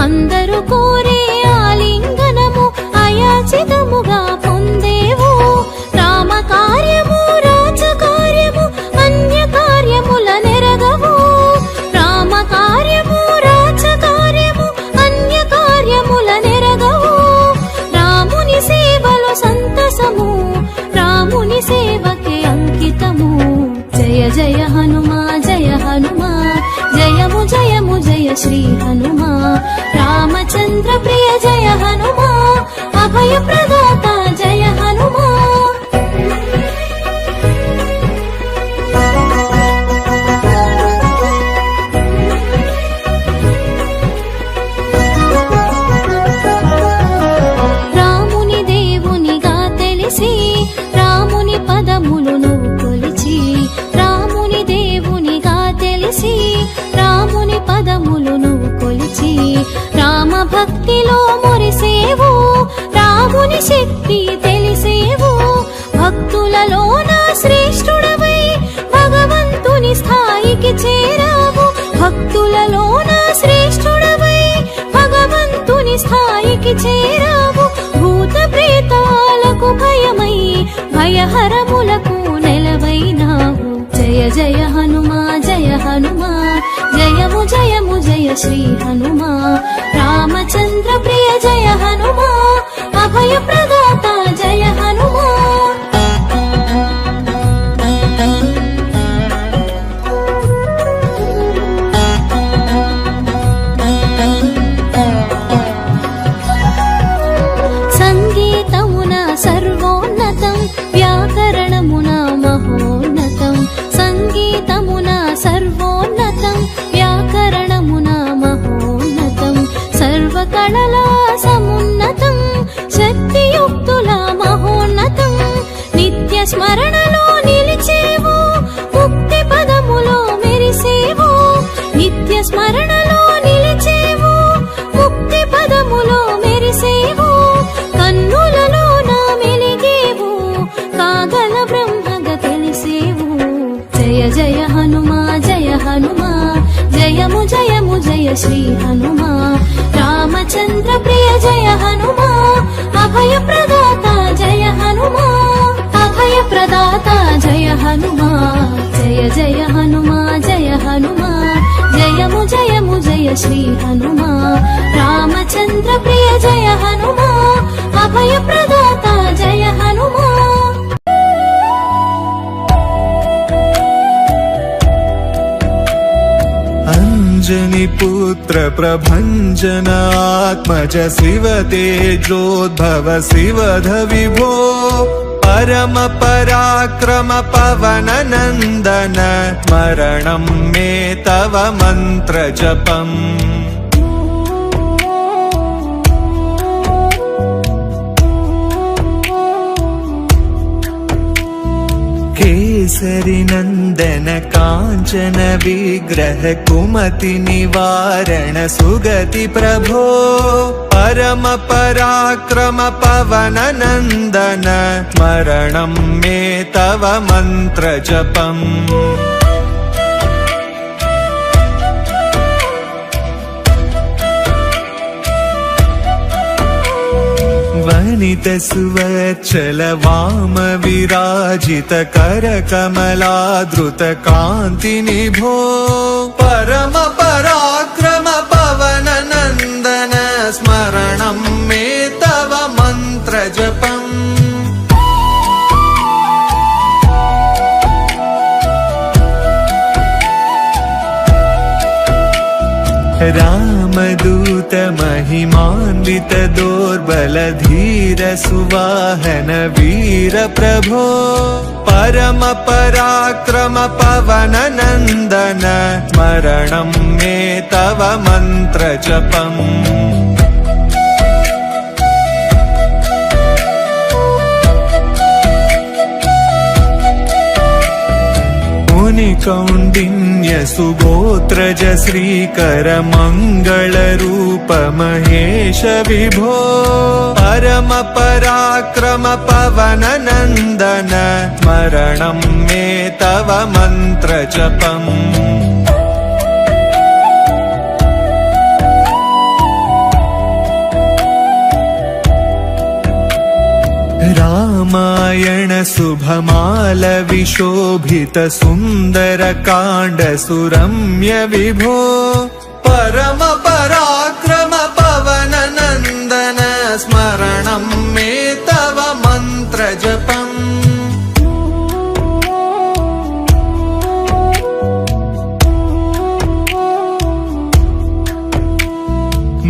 Speaker 5: అందరూ కోరే ఆలింగనము అయాచితముగా పొందేవు రామ కార్యము రాజకార్యము అన్య కార్యముల నెరగవు రామ కార్యము రాజకార్యము అన్య కార్యముల నెరగవు రాముని సేవలో సంతసము రాముని సేవకే అంకితము జయ జయ హనుమా జయ హనుమా జయము జయము జయ శ్రీ హనుమా రామచంద్ర ప్రియ జయ హనుమా అభయ ప్రదాత జయ హనుమా రాముని దేవునిగా తెలిసి రాముని పదములు నువ్వు కొలిచి రాముని దేవునిగా తెలిసి రాముని పదములు నువ్వు కొలిచి రామ భక్తిలో మురిసేవు రాముని శక్తి తెలిసేవు భక్తులలోన శ్రేష్ఠుడవై భగవంతుని స్థాయికి చేరావు భక్తులలోన శ్రేష్ఠుడవై భగవంతుని స్థాయికి చేరావు భూత ప్రేతాలకు భయమై భయహరములకు నెలవైనావు జయ జయ హనుమా జయ హనుమా జయము జయము జయ శ్రీ హనుమా రామచంద్ర ప్రియ జయ హనుమా అభయ ప్రదాత జయ హనుమా సంగీతమున సర్వోన్నతం వ్యాకరణమున మహోన్నతం సంగీతమున సర్వోన్నతం వ్యాకరణమున మహోన్నతం సర్వకళల సమున్నతం శక్తియుక్తుల మహోన్నతం నిత్య స్మరణలో నిలిచేవు ముక్తి పదములో మెరిసేవు నిత్య స్మరణలో నిలిచేవు ముక్తి పదములో మెరిసేవు కన్నులలో నా మెలిగేవు కాగల బ్రహ్మగా తెలిసేవు జయ జయ హనుమా జయ హనుమా జయము జయము జయ శ్రీ హనుమా రామచంద్ర ప్రియ జయ హనుమా అభయ ప్రదాత జయ హనుమా అభయ ప్రదాత జయ హనుమా జయ జయ హనుమా జయ హనుమా జయము జయము జయ శ్రీ హనుమా రామచంద్ర ప్రియ జయ హనుమా అభయ ప్రదాత జయ హనుమా
Speaker 6: अंजनी पुत्र प्रभञ्जनात्मज शिव तेजोद्भव शिवध विभो परम पराक्रम पवन नन्दन स्मरणं मे तव मन्त्र जपम् केसरि नन्दन काञ्चन विग्रह कुमति निवारण सुगति प्रभो परम पराक्रम पवन नन्दन स्मरणं मे तव मन्त्र जपम् वनित सुवत्सल वाम विराजित कर कमलाद्रुत कान्ति निभो परम पराक्रम पवन नन्दन स्मरणं मे तव मन्त्र जपम् रामदूत महिमान्वित दोर्बल धीर सुवाहन वीर प्रभो परम पराक्रम पवन नन्दन स्मरणं मे तव मन्त्र जपम् कौण्डिन्य सुगोत्रज श्रीकर मंगल रूप महेश विभो परम पराक्रम पवन नन्दन स्मरणं मे तव मन्त्र जपम् रामायण शुभमाल विशोभित सुन्दर काण्ड सुरम्य विभो परम पराक्रम पवन नन्दन स्मरणं मे तव मन्त्र जपम्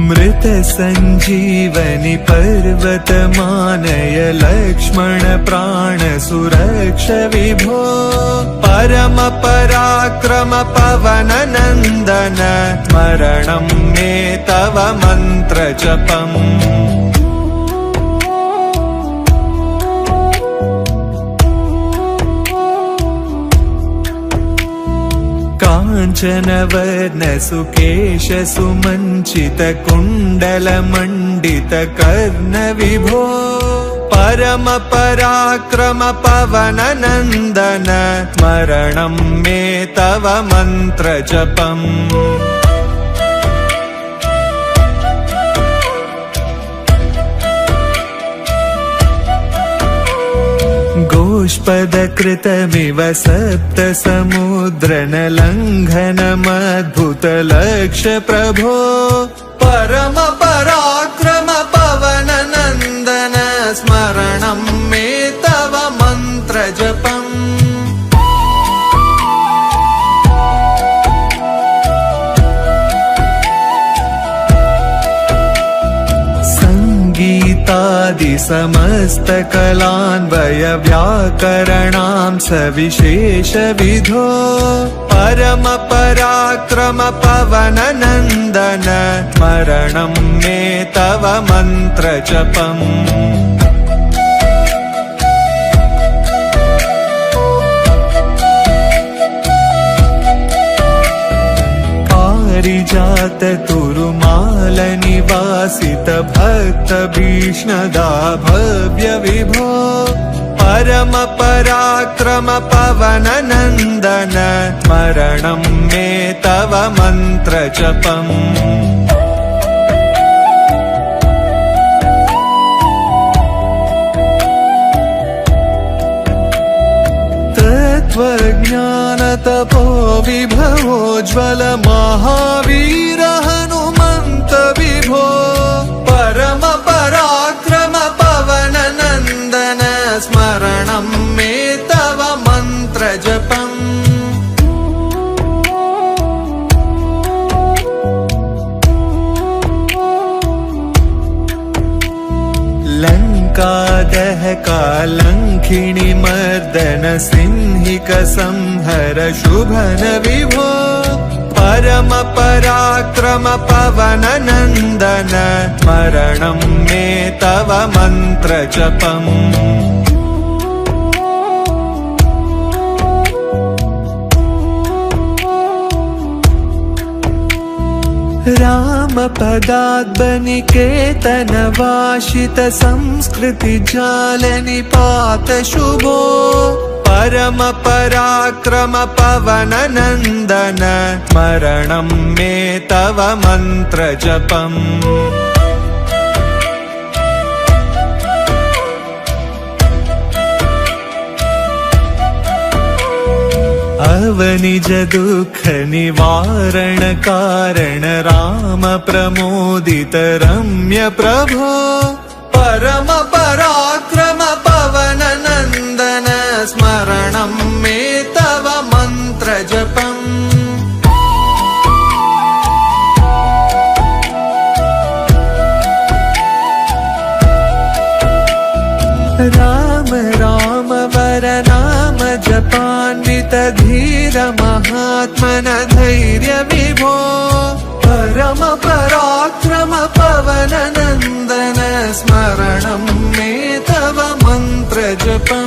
Speaker 6: मृत संजीवनि पर्वत मानय लक्ष्मण प्राण सुरक्ष विभो परम पराक्रम पवन नन्दन स्मरणं मे तव मन्त्र जपम् काञ्चन वर्ण सुकेश सुमञ्चित कुण्डल मण्डित कर्ण विभो परम पराक्रम पवन नन्दन स्मरणं मे तव मन्त्र जपम् गोष्पदकृतमिव सप्त समुद्रन लङ्घनमद्भुत लक्ष्य प्रभो परम पराक्रम पवन नन्दन स्मरणं मे तव मन्त्र जपम् गीतादि समस्त कलान्वय व्याकरणां सविशेष विधो परम पराक्रम पवन नन्दन स्मरणं मे तव मन्त्र जपम् पारिजात तुरुमाल निवासित भक्त भीष्णदा भव्य विभो परम पराक्रम पवन नन्दन स्मरणं मे तव मन्त्र जपम् तत्त्वज्ञान तपो विभवोज्ज्वल महावीर हनुमन्त विभो परम पराक्रम पवन नन्दन स्मरणं मे तव मन्त्र जपम् लङ्कादहका लङ्घिणी मर्दन सिंहिक संहर शुभन विभो परम पराक्रम पवन नन्दन स्मरणं मे तव मन्त्र जपम् रामपदाद्बनिकेतनवासित संस्कृति जालनिपात शुभो परम पराक्रम पवन नन्दन स्मरणं मे तव मन्त्र जपम् अवनिज दुःख निवारण कारण राम प्रमोदित रम्य प्रभो परम पराक्रम पवन नन्दन स्मरणं मे तव मन्त्र जपम् राम राम वर नाम जपान्वित धीर महात्मन धैर्य विभो परम पराक्रम पवन नन्दन स्मरणं मे तव मन्त्र जपम्